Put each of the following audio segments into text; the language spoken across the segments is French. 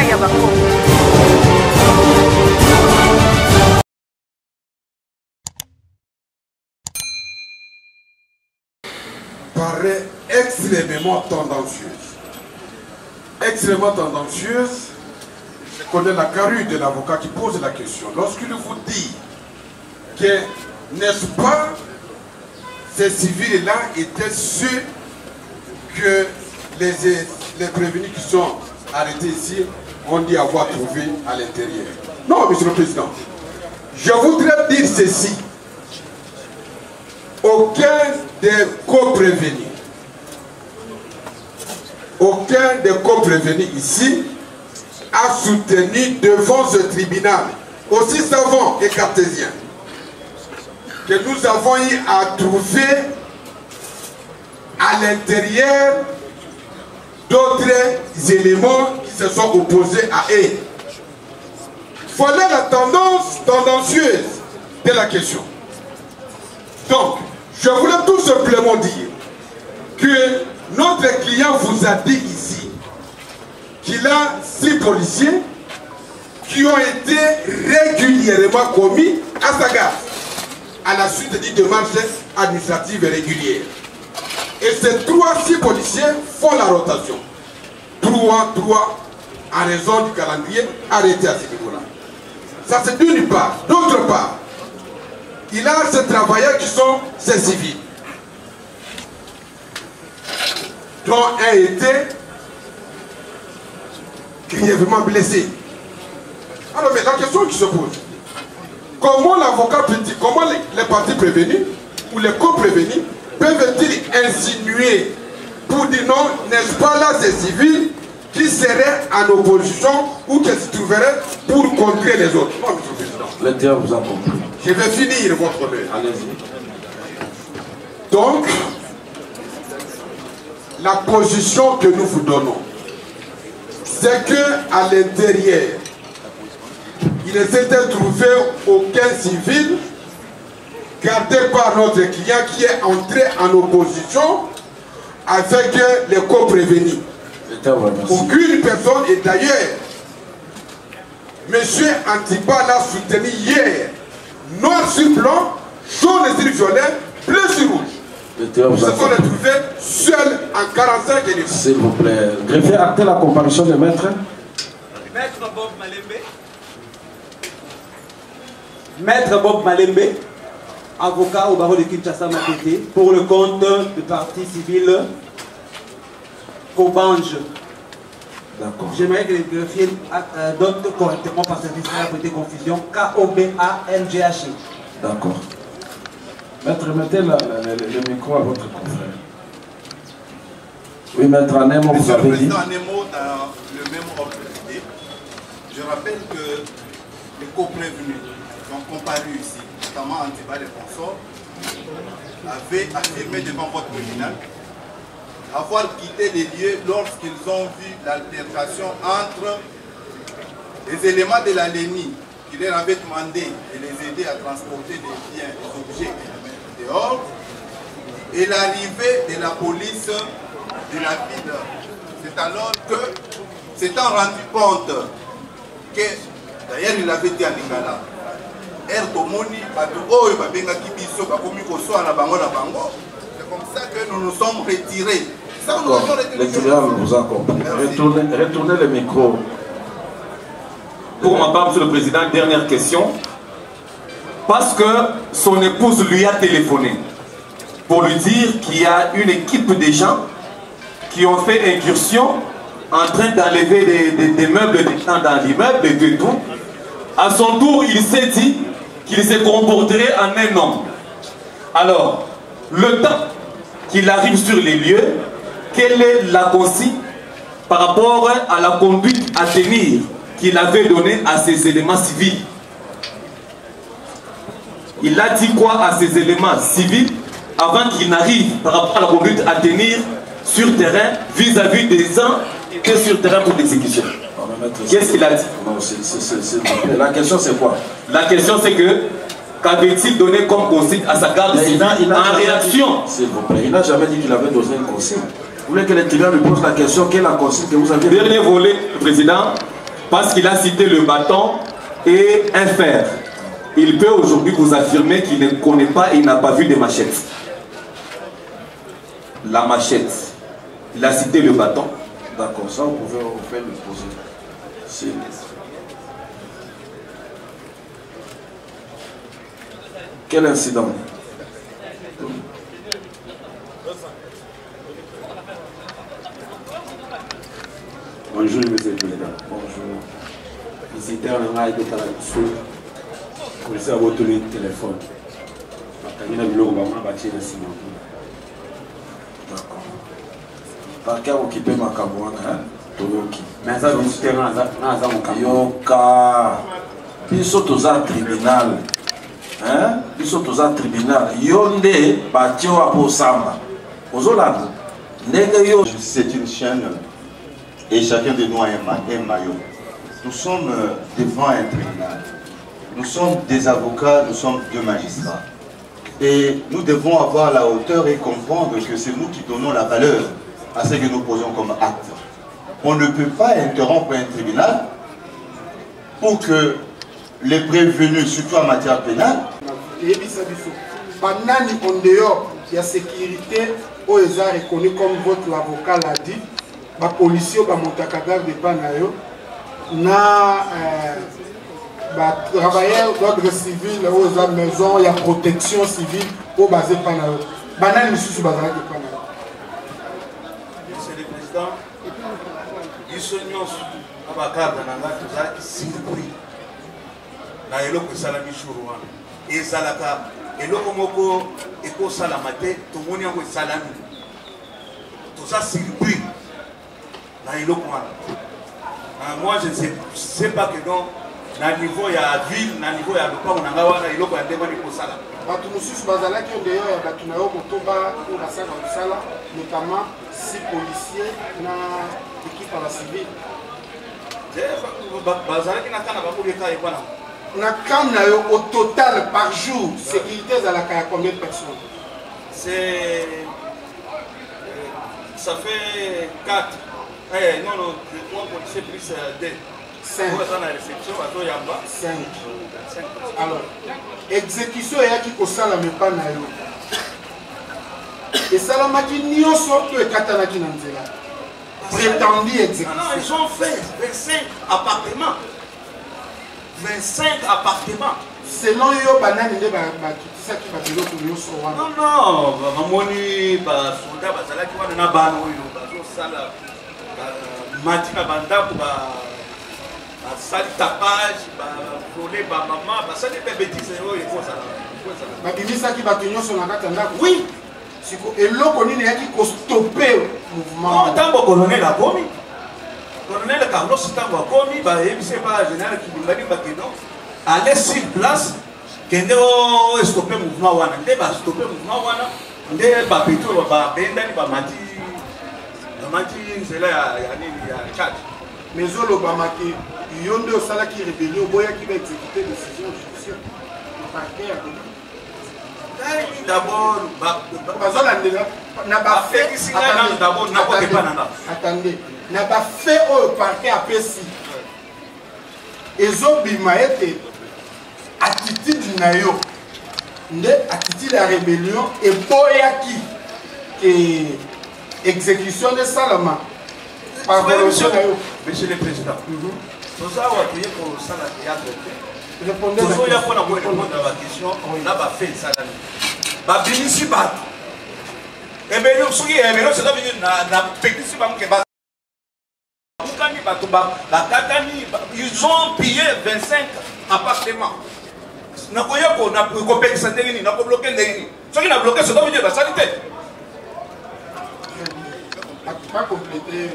ya bakongo. Paraît extrêmement tendancieuse. Extrêmement tendancieuse. Je connais la carrure de l'avocat qui pose la question. Lorsqu'il vous dit que, n'est-ce pas, ces civils-là étaient ceux que les prévenus qui sont arrêtés ici ont dit avoir trouvé à l'intérieur. Non, Monsieur le Président. Je voudrais dire ceci. Aucun des co-prévenus ici a soutenu devant ce tribunal, aussi savant et cartésien, que nous avons eu à trouver à l'intérieur d'autres éléments qui se sont opposés à eux. Voilà la tendance tendancieuse de la question. Donc, je voulais tout simplement dire que notre client vous a dit ici qu'il a 6 policiers qui ont été régulièrement commis à sa gare à la suite d'une démarche administrative régulière. Et ces 6 policiers font la rotation. 3 en raison du calendrier arrêté à ce niveau-là. Ça c'est d'une part. D'autre part, il a ces travailleurs qui sont ces civils, dont un était grièvement blessé. Alors, mais la question qui se pose, comment l'avocat peut dire, comment les parties prévenues ou les co-prévenus peuvent-ils insinuer pour dire non, n'est-ce pas là ces civils qui seraient en opposition ou qui se trouveraient pour contrer les autres? Non, Monsieur le Président. L'intérêt vous a compris. Je vais finir votre honneur. Allez-y. Donc, la position que nous vous donnons, c'est qu'à l'intérieur, il ne s'était trouvé aucun civil gardé par notre client qui est entré en opposition avec les co-prévenus. Aucune personne, et d'ailleurs, M. Antipa l'a soutenu hier, noir sur blanc, jaune sur violet, bleu sur rouge. Nous se sont retrouvés seuls en 45 minutes. S'il vous plaît. Greffier, actez la comparution de maître. Maître Bob Malembe. Maître Bob Malembe, avocat au barreau de Kinshasa Matete, pour le compte du parti civil Kobange. D'accord. J'aimerais que les greffiers donnent correctement par service pour éviter confusion. K-O-B-A-N-G-H. D'accord. Maître, mettez le micro à votre confrère. Oui, Maître Anemo, vous avez dit. Président Anemo, dans le même ordre d'idée, je rappelle que les co-prévenus qui ont comparu ici, notamment Antiba et consorts, avaient affirmé devant votre tribunal avoir quitté les lieux lorsqu'ils ont vu l'altercation entre les éléments de la LENI qui leur avaient demandé de les aider à transporter des biens, des objets dehors, et l'arrivée de la police de la ville. C'est alors que, s'étant rendu compte que, d'ailleurs il avait dit à Lingala, c'est comme ça que nous nous sommes retirés. Le tribunal vous a compris. Retournez le micro. Pour ma part, Monsieur le Président, dernière question. Parce que son épouse lui a téléphoné pour lui dire qu'il y a une équipe de gens qui ont fait incursion en train d'enlever des meubles dans l'immeuble et de tout. À son tour, il s'est dit qu'il se comporterait en un homme. Alors, le temps qu'il arrive sur les lieux, quelle est la consigne par rapport à la conduite à tenir qu'il avait donnée à ces éléments civils? Il a dit quoi à ces éléments civils avant qu'il n'arrive par rapport à la conduite à tenir sur terrain vis-à-vis des gens qui étaient sur terrain pour l'exécution? Qu'est-ce qu'il a dit? La question c'est quoi? La question c'est que qu'avait-il donné comme consigne à sa garde civile en réaction? S'il vous plaît, il n'a jamais dit qu'il avait donné une consigne. Vous voulez que le tribunal lui pose la question, quelle est la consigne que vous avez? Dernier volet, le Président. parce qu'il a cité le bâton et un fer. Il peut aujourd'hui vous affirmer qu'il ne connaît pas et n'a pas vu des machettes. La machette. Il a cité le bâton. D'accord, ça vous pouvez le poser. Si. Quel incident? Bonjour, monsieur le président. Bonjour. Visiteur, on a été à la source. Vous avez votre téléphone. Il y a un bureau qui va bâtir le ciment. D'accord. Par qui a occupé ma cabane? Toyoki. Mais ça, vous êtes dans mon cabane. Yoka. Ils sont aux arts tribunal. Ils sont aux arts tribunal. Yonde, Batio Aposamba. Ozolando. C'est une chaîne et chacun de nous a un maillot. Nous sommes devant un tribunal. Nous sommes des avocats, nous sommes deux magistrats. Et nous devons avoir la hauteur et comprendre que c'est nous qui donnons la valeur à ce que nous posons comme acte. On ne peut pas interrompre un tribunal pour que les prévenus, surtout en matière pénale, Banani en dehors, il y a sécurité, où ils ont reconnu comme votre avocat l'a dit, les policiers, les montacadars de Panayo, les travailleurs d'ordre civil, aux maisons, il y a protection civile, au basé Panayo. Banani sous basé de Panayo. Monsieur le Président, ils sont tous avocats qui sont surpris. Na eloko esalami shuru wana ezalaka eloko moko ekosalama te tomoni yango esalami toza surpris na eloko wana. Moi je ne sais pas que donc na niveau ya ville na niveau ya lopango na nga wana eloko ya ndenge wana ekosala bato mosusu bazalaki o dehors ya bato na yo kotoba oyo basala kosala notamment 6 policiers na équipe ya bacivile bazalaki na kana bakoleka ekwana na kam na yo au total par jour sécurité ezalaka ya combien de personnes? C'est ça fait 4 non moi policier plus 2 5 dans la réception à Toyamba 5 alors exécution eyaki kosalama epa na yo esalamaki nyonso to ekatanaki na nzela prétendu exécution. Non, ils ont fait 25 appartements. 25 appartements. Selon yo banani nde bakitisaki babiloko nyonso wana. Non, bamoni basoldat bazalaki wana na bana oyo bazosala mati na bandako basali tapage bavole bamama basali mpe betise oyo ekozala. Babimisaki bato nyonso na kati ya ndako. Oui. Siko eloko nini yaki kostope mouvement. Ntango colonel akomi colonel Carlos ntango akomi bayebise pa général Kibingani bakeno aller sur place kende stoppe mouvement wana nde bastoppe mouvement wana nde bapetro babendani bamati nzela ya nini ya Tchad. Mais olobamaki yo nde osalaki rébellion boyaki ba exécuter décision judiciaire parquet akomi. D'abord, attendez, n'a pas fait au parquet à Pessi. Ezobima ete attitude na yo, nde attitude à rébellion et boyaki et exécution de Salama. Par volonté na yo. Monsieur le Président, nous avons appuyé pour ça la théâtre. Répondez à la question. Là, va faire ça. Va venir ici, bah. Et bien, nous sommes c'est ça, na petit bam que bah. Ils ont pillé 25 appartements. N'a pas bloqué ça, n'a pas bloqué les. Ce qui n'a bloqué, c'est comme la sanité. Pas compléter.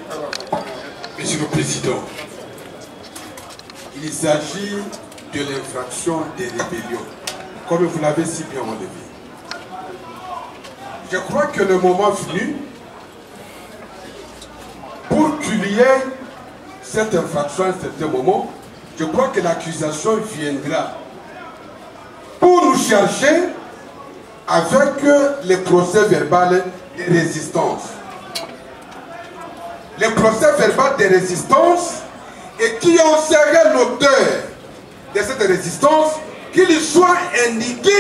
Monsieur le Président, il s'agit de l'infraction des rébellions, comme vous l'avez si bien relevé. Je crois que le moment venu, pour qu'il y ait cette infraction à un certain moment, je crois que l'accusation viendra pour nous chercher avec les procès verbaux de résistance. Les procès verbaux de résistance et qui en serait l'auteur de cette résistance, qu'il soit indiqué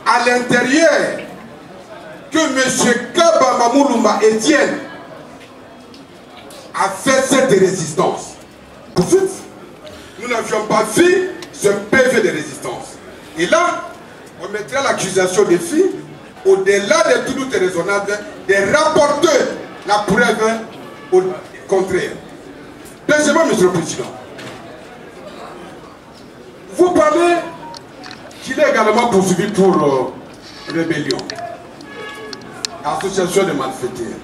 à l'intérieur que M. Kabamba Mouloumba Etienne a fait cette résistance. Tout de suite, nous n'avions pas vu ce PV de résistance. Et là, on mettrait l'accusation des filles au-delà de tout doute raisonnable de rapporter la preuve au contraire. Deuxièmement, M. le Président, vous parlez qu'il est également poursuivi pour rébellion, association de malfaiteurs.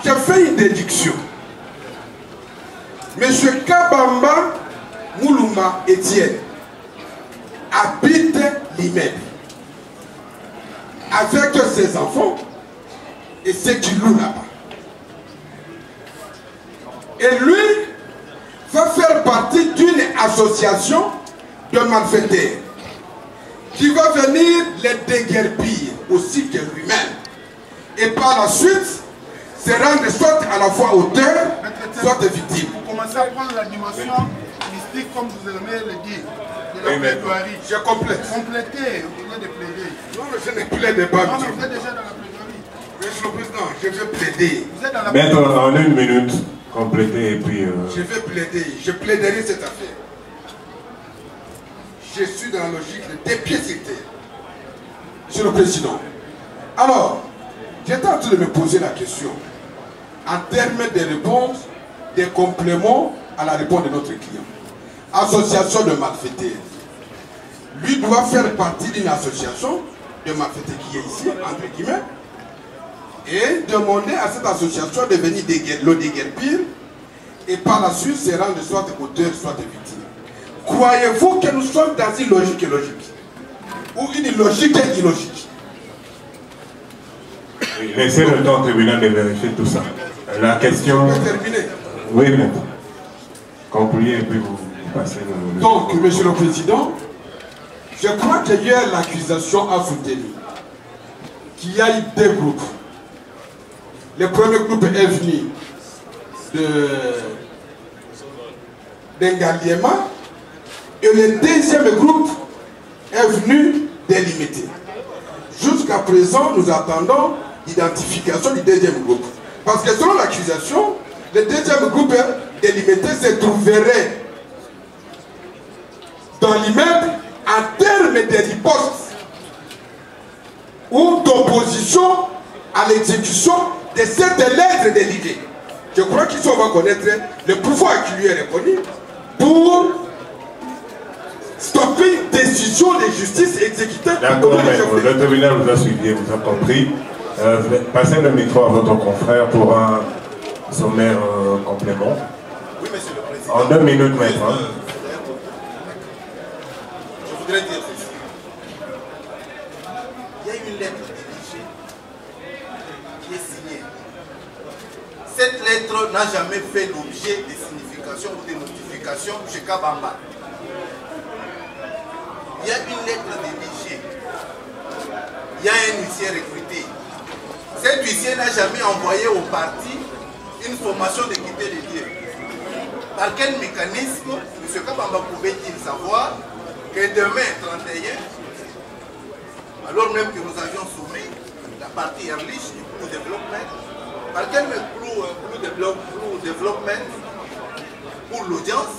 J'ai fait une déduction. M. Kabamba Mouloumba Etienne habite l'immeuble avec ses enfants et ceux qui louent là-bas. Et lui va faire partie d'une association de malfaiteurs qui va venir les déguerpir aussi que lui-même. Et par la suite, se rendre soit à la fois auteur, soit victime. Vous commencez à prendre la dimension mystique comme vous aimez le dire. De la plaidoirie. Je complète. Complétez, au lieu de plaider. Non, je ne plaide pas. Non, mais vous êtes déjà dans la plaidoirie. Monsieur le Président, je vais plaider. Vous êtes dans la Maître, en une minute, complétez et puis... Je vais plaider. Je plaiderai cette affaire. Je suis dans la logique des pieds sur terre. Monsieur le Président. Alors, j'étais en train de me poser la question en termes de réponse, des compléments à la réponse de notre client. Association de malfaiteurs. Lui doit faire partie d'une association de malfaiteurs qui est ici, entre guillemets, et demander à cette association de venir le déguerpir et par la suite se rendre soit auteur, soit victime. Croyez-vous que nous sommes dans une logique illogique ou une logique illogique? Laissez le temps au tribunal de vérifier tout ça. La question... Je peux terminer. Oui, maître. Concluez et puis vous passez le... Donc, Monsieur le Président, je crois qu'il y a l'accusation à soutenir qu'il y a eu deux groupes. Le premier groupe est venu d'Engaliema et le deuxième groupe est venu délimiter. Jusqu'à présent, nous attendons l'identification du deuxième groupe. Parce que selon l'accusation, le deuxième groupe délimité se trouverait dans l'immeuble en termes de riposte ou d'opposition à l'exécution de cette lettre délivrée. Je crois qu'ici on va connaître le pouvoir qui lui est reconnu pour stopper une décision de justice exécutée. D'accord, le tribunal vous a suivi, vous a compris. Passez le micro à votre confrère pour un sommaire complément. Oui, Monsieur le Président. En 2 minutes, maître. Je voudrais dire ceci. Il y a une lettre rédigée qui est signée. Cette lettre n'a jamais fait l'objet de signification ou de notification chez Kabamba. Il y a une lettre rédigée. Il y a un huissier recruté. Cet huissier n'a jamais envoyé au parti une formation de quitter les lieux. Par quel mécanisme M. Kabamba pouvait-il savoir que demain 31, alors même que nous avions soumis la partie Erlich du Blue Development, par quel Blue Development pour l'audience,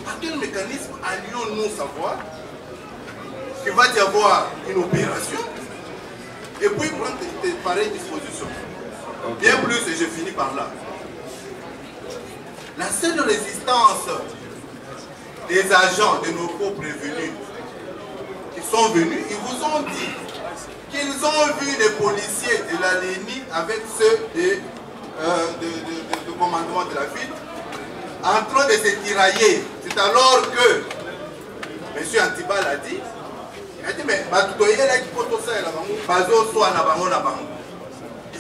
par quel mécanisme allions-nous savoir qu'il va y avoir une opération et puis prendre de pareilles dispositions? Bien plus, et je finis par là. La seule résistance des agents de nos co-prévenus qui sont venus, ils vous ont dit qu'ils ont vu les policiers de la LENI avec ceux du commandement de la ville en train de se tirailler. C'est alors que M. Antibal a dit, mais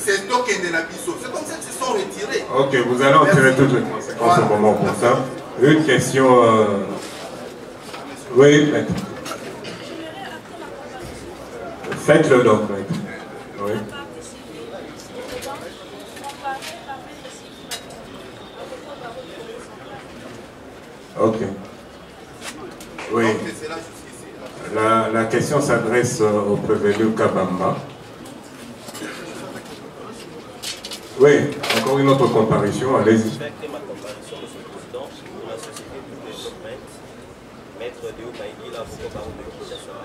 c'est comme ça qu'ils se sont retirés. Ok, vous allez en tirer toutes les conséquences au moment pour ça. Une question... Oui, maître. Faites-le donc, maître. Oui. Ok. Oui. Donc, c'est là jusqu'ici. La question s'adresse au prévenu Kabamba. Oui, encore une autre comparution, allez-y. Je vais ma comparution, Monsieur le Président, pour la société Google Maître Léo Maïgui, l'avocat baron de Kinshasa.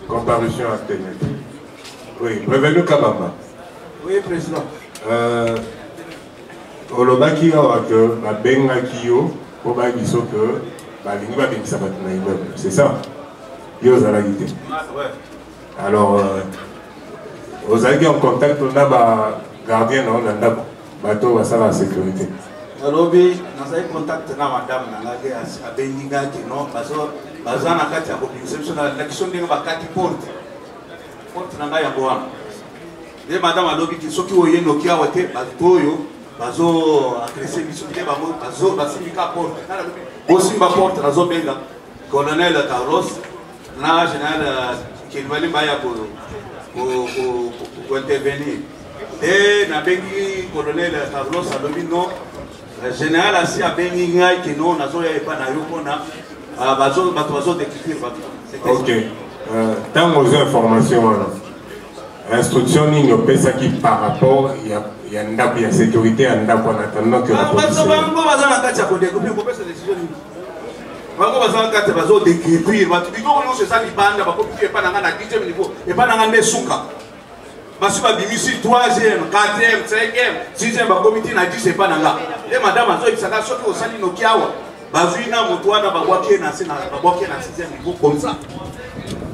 Comparution actée. Oui, prévenu Kabamba. Oui, Président. Olobaki awa que babengaki yo po bayiso que balingi babengisa bato na immeuble, c'est ça? Yo ozalaki te. Alors ozalaki en contact na bagardien na ndako bato basala la sécurité. nalobi nazali contact na madame na ngaki abengi ngaki no baza na kati ya kobimisa biso na biso ndenge bakati porte na ngai yango wana nde madame alobi ti soki oyenoki awa te bato oyo bazo agrese biso nde basimbika porte bosimba porte nazobenga colonel Carlos na général Kelvali Mbaya kointervenir nde nabengi colonel Carlos alobi non général asi abengi ngai ke non nazoya epa na yo mpona bato bazodécrire bato. Ok. Ntango ozwa information wana instruction nini opesaki par rapport ya ndako ya sécurité ya ndako wana attendant que bango baza na kati ya kodécouvrir kopesa décision nini bango baza na kati bazodécrire bato biloko nyonso eza libanda bakopi epa na ngai na 10e niveau epa na ngai nde suka basi babimisi 3e 4e 5e 6e bakomi ti na 10 epa na nga nde madame azoyebisaka soki osali noki awa bazwi na moto wana babwaki ye na 6e niveau comme ça.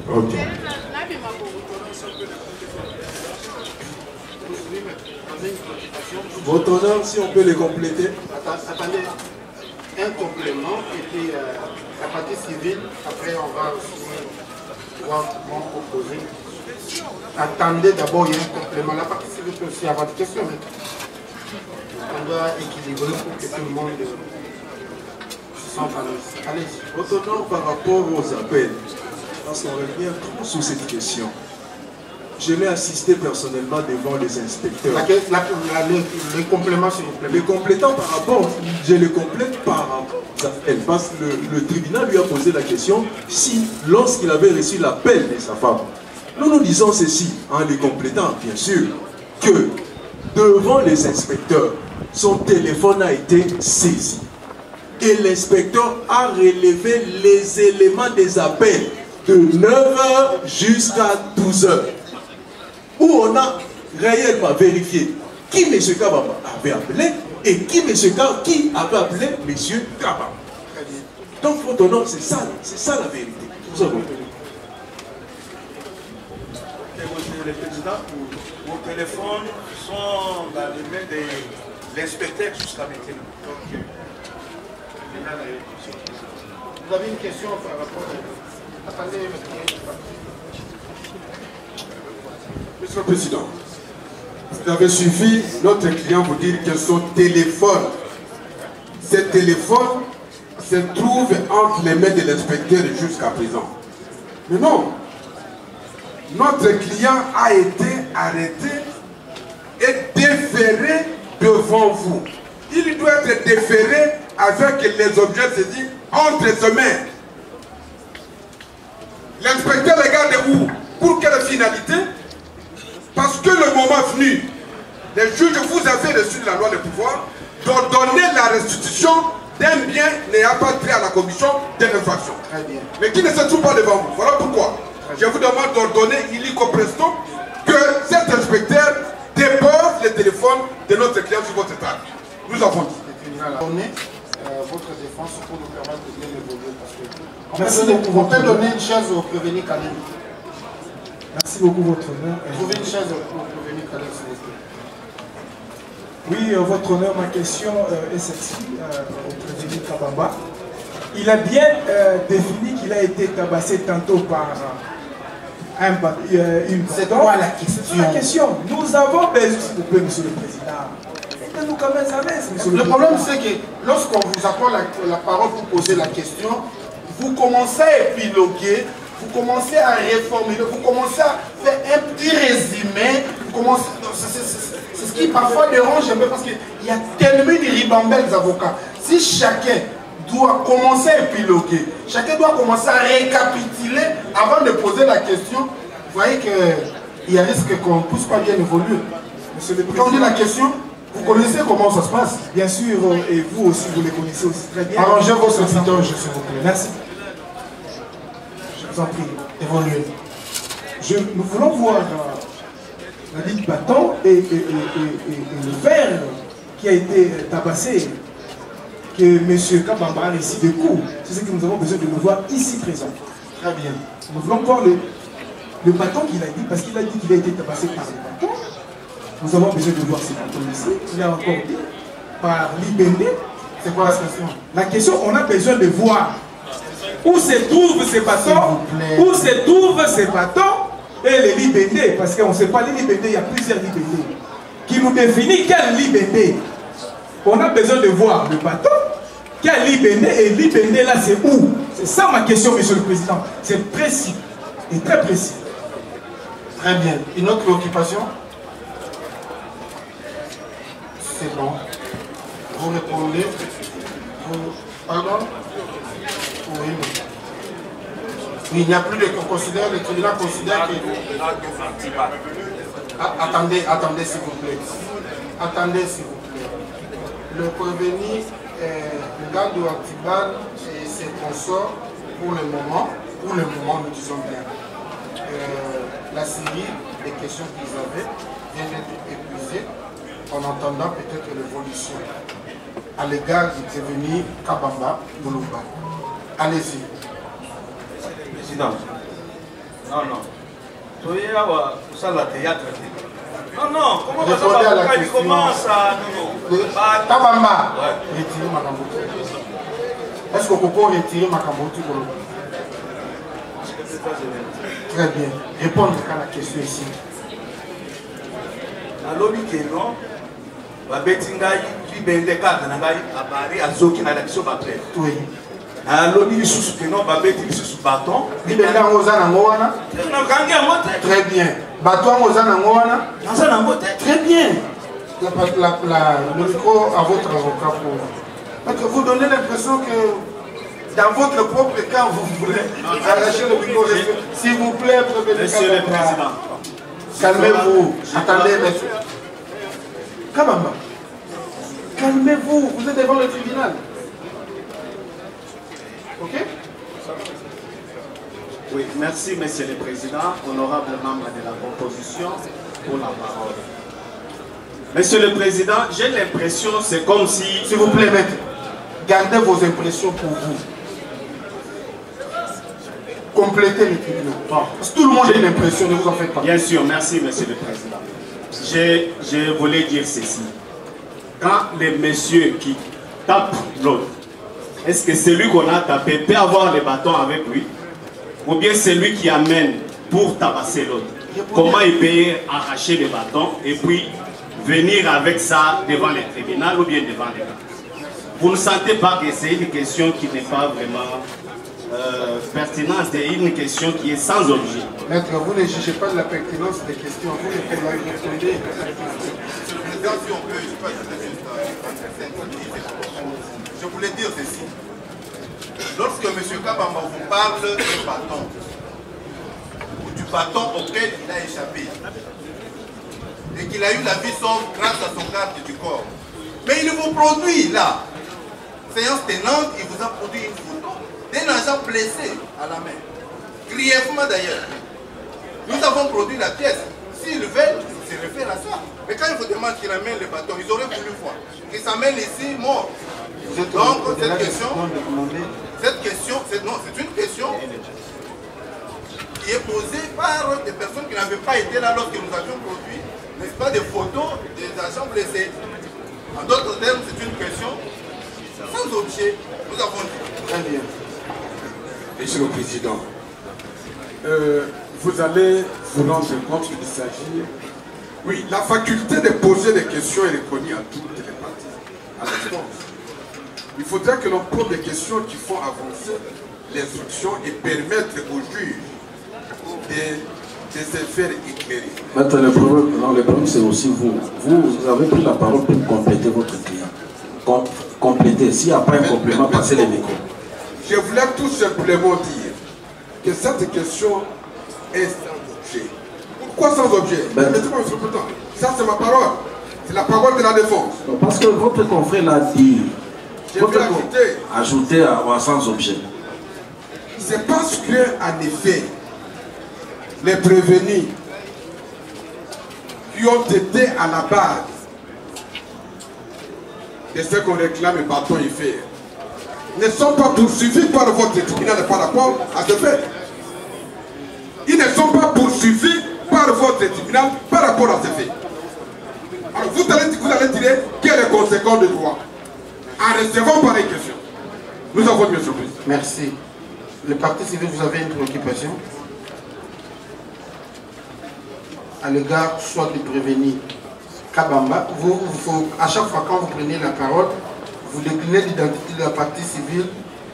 Ok. Votre honneur, si on peut les compléter. Attendez, un complément et puis la partie civile, après on va aussi voir comment proposer. Attendez d'abord, il y a un complément. La partie civile peut aussi avoir des questions. On doit équilibrer pour que tout le monde se sente à l'aise. Allez-y. Votre honneur, par rapport aux appels, parce qu'on revient trop sur cette question. Je l'ai assisté personnellement devant les inspecteurs. Les compléments, s'il vous plaît. Les complétants par rapport, je les complète par rapport aux appels. Parce que le tribunal lui a posé la question si, lorsqu'il avait reçu l'appel de sa femme, nous disons ceci, en les complétant, bien sûr, que devant les inspecteurs, son téléphone a été saisi. Et l'inspecteur a relevé les éléments des appels de 9h jusqu'à 12h. Où on a réellement vérifié qui M. Kabamba avait appelé et qui avait appelé M. Kabamba. Donc, votre honneur, c'est ça la vérité. Vous avez compris. Monsieur le Président, vos téléphones sont dans les mains de l'inspecteur jusqu'à maintenant. Vous avez une question par rapport à... Attendez, Monsieur le Président, vous avez suivi notre client vous dire que son téléphone, ce téléphone se trouve entre les mains de l'inspecteur jusqu'à présent. Mais non, notre client a été arrêté et déféré devant vous. Il doit être déféré avec les objets saisis entre ses mains. L'inspecteur regarde où? Pour quelle finalité? Parce que le moment venu, les juges, vous avez reçu la loi de pouvoir d'ordonner la restitution d'un bien n'ayant pas trait à la commission d'une infraction. Très bien. Mais qui ne se trouve pas devant vous. Voilà pourquoi je vous demande d'ordonner illico presto que cet inspecteur dépose le téléphone de notre client sur votre table. Nous avons dit. Votre défense pour nous permettre de bien évoluer. On peut donner une chaise au prévenu Kalem. Merci beaucoup, votre honneur. Trouvez une chaise au prévenu Kalem, s'il vous plaît. Oui, votre honneur, ma question est celle-ci au prévenu Kabamba. Il a bien défini qu'il a été tabassé tantôt par une... C'est quoi la question? La question. Nous avons besoin, s'il vous plaît, monsieur le président. Mettez-nous quand même à l'aise, monsieur le président. Le problème, c'est que lorsqu'on vous accorde la parole pour poser la question, vous commencez à épiloguer, vous commencez à réformuler, vous commencez à faire un petit résumé, c'est ce qui parfois dérange un peu parce qu'il y a tellement de ribambelles d'avocats. si chacun doit commencer à épiloguer, chacun doit commencer à récapituler avant de poser la question, vous voyez qu'il y a risque qu'on ne puisse pas bien évoluer. Monsieur le Quand on dit la question, vous connaissez comment ça se passe? Bien sûr, et vous aussi, vous les connaissez aussi très bien. Arrangez vos solicitants, s'il vous plaît. Merci. Je vous en prie, évoluez. Nous voulons voir la ligne bâton et le verre qui a été tabassé, que M. Kabamba a réussi de coups. C'est ce que nous avons besoin de le voir ici présent. Très bien. Nous voulons voir le bâton qu'il a dit, parce qu'il a dit qu'il a été tabassé par le bâton. Nous avons besoin de voir ces bâtons ici. Il a encore dit par l'Ibende. C'est quoi la question? La question, on a besoin de voir où se trouvent ces bâtons, où se trouvent ces bâtons et les Libendés, parce qu'on ne sait pas les Libendés, il y a plusieurs Libendés qui nous définit quel Libendé. On a besoin de voir le bâton, quel Libendé, et Libendé là c'est où? C'est ça ma question, Monsieur le Président. C'est précis et très précis. Très bien. Une autre préoccupation? C'est bon. Vous répondez. Pardon? Oui. Il n'y a plus de considère, le tribunal considère que... Attendez s'il vous plaît. Attendez s'il vous plaît. Le prévenu, le garde de Actibal et ses consorts, pour le moment, nous disons bien. La série des questions qu'ils avaient vient d'être épuisée en entendant peut-être l'évolution à l'égard du prévenu Kabamba Moulumba. Allez-y. Président. Non. Soyez là, ça la théâtre. Non, comment répondez à la question. Comment ça? Non. Kabamba, retirez ma cambote. Est-ce qu'on peut retirer ma cambote? Très bien. Répondre à la question ici. Nalobi Kenon, Babetingai, Libende Katanangai, Abari, Azoki, Nadakiso Baple. Oui. Nalobi sous Kenon, Babeti sous bâton. Libende Angozana Ngoana. Très bien. Bâton Angozana Ngoana. Très bien. Le micro à votre avocat pour. Parce que vous donnez l'impression que dans votre propre camp, vous voulez arracher le micro. S'il vous plaît, Monsieur le Président. Calmez-vous. Attendez, monsieur. Kabamba. Calmez-vous. Vous êtes devant le tribunal. Ok? Oui, merci, Monsieur le Président, honorable membre de la composition, pour la parole. Monsieur le Président, j'ai l'impression, c'est comme si... S'il vous plaît, maître, gardez vos impressions pour vous. Complétez le tribunal. Parce que tout le monde a une impression, ne vous en faites pas. Bien sûr, merci, Monsieur le Président. Je voulais dire ceci. Quand les messieurs qui tapent l'autre, est-ce que celui qu'on a tapé peut avoir le bâton avec lui? Ou bien celui qui amène pour tabasser l'autre? Comment il peut arracher le bâton et puis venir avec ça devant le tribunal ou bien devant les gens? Vous ne sentez pas que c'est une question qui n'est pas vraiment pertinente, c'est une question qui est sans objet? Maître, vous ne jugez pas de la pertinence des questions, vous répondez. Je voulais dire ceci. Lorsque M. Kabamba vous parle du bâton, ou du bâton auquel il a échappé, et qu'il a eu la vie sauve grâce à son garde du corps, mais il vous produit là, séance tenante, il vous a produit une photo d'un agent blessé à la main, grièvement d'ailleurs. Nous avons produit la pièce. S'ils veulent, ils se réfèrent à ça. Mais quand il vous demande qu'il amène le bâton, ils auraient voulu voir. Qu'il s'amène ici mort. Donc cette question, c'est une question qui est posée par des personnes qui n'avaient pas été là lorsque nous avions produit, n'est-ce pas, des photos des agents blessés. En d'autres termes, c'est une question sans objet. Nous avons dit. Très bien. Monsieur le Président, vous allez vous rendre compte qu'il s'agit... Oui, la faculté de poser des questions est reconnue à toutes les parties, à l'instance. Il faudrait que l'on pose des questions qui font avancer l'instruction et permettre aux juges de se faire éclairer. Maître, le problème c'est aussi vous. Vous avez pris la parole pour compléter votre client. compléter. S'il n'y a pas un complément, passez les micros. Je voulais tout simplement dire que cette question est sans objet. Pourquoi sans objet? Ça, c'est ma parole. C'est la parole de la défense. Parce que votre confrère l'a dit. Je vais ajouter à sans objet. C'est parce que, en effet, les prévenus qui ont été à la base de ce qu'on réclame bâton et fer ne sont pas poursuivis par votre tribunal par rapport à ce fait. Ils ne sont pas poursuivis par votre tribunal par rapport à ce fait. Alors vous allez tirer quelles sont les conséquences de droit en recevant pareille question. Nous avons une surprise. Merci. Le parti civil, vous avez une préoccupation à l'égard soit de prévenir Kabamba. À chaque fois quand vous prenez la parole, vous déclinez l'identité de la partie civile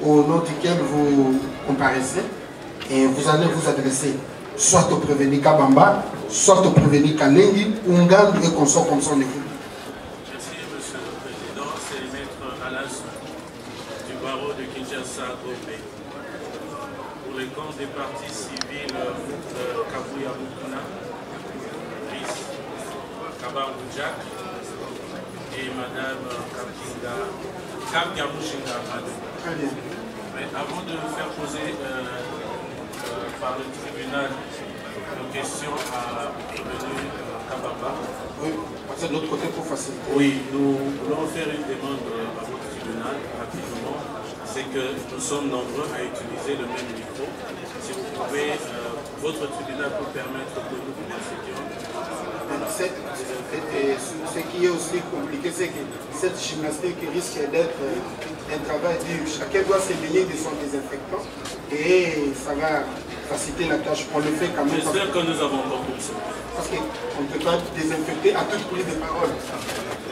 au nom duquel vous comparaissez et vous allez vous adresser soit au prévenu Kabamba, soit au prévenu Kalengi, Ungandu et consort comme son équipe. Merci Monsieur le Président, c'est Maître Alain du barreau de Kinshasa Gombe. Pour les comptes des partis civils Kabuya Mukuna, Kabangu Jack et Madame Kamia Mushinga Madou. Mais avant de faire poser par le tribunal une question à M. Kabamba. Oui, parce que de l'autre côté pour faciliter. Oui, nous voulons faire une demande à votre tribunal rapidement. C'est que nous sommes nombreux à utiliser le même micro. Si vous pouvez, votre tribunal peut permettre que nous procédions. Ce qui est aussi compliqué, c'est que cette gymnastique risque d'être un travail dur. Chacun doit se munir de son désinfectant et ça va faciliter la tâche. On le fait quand même. J'espère que nous avons compris ça. Parce qu'on ne peut pas désinfecter à toute prise de parole.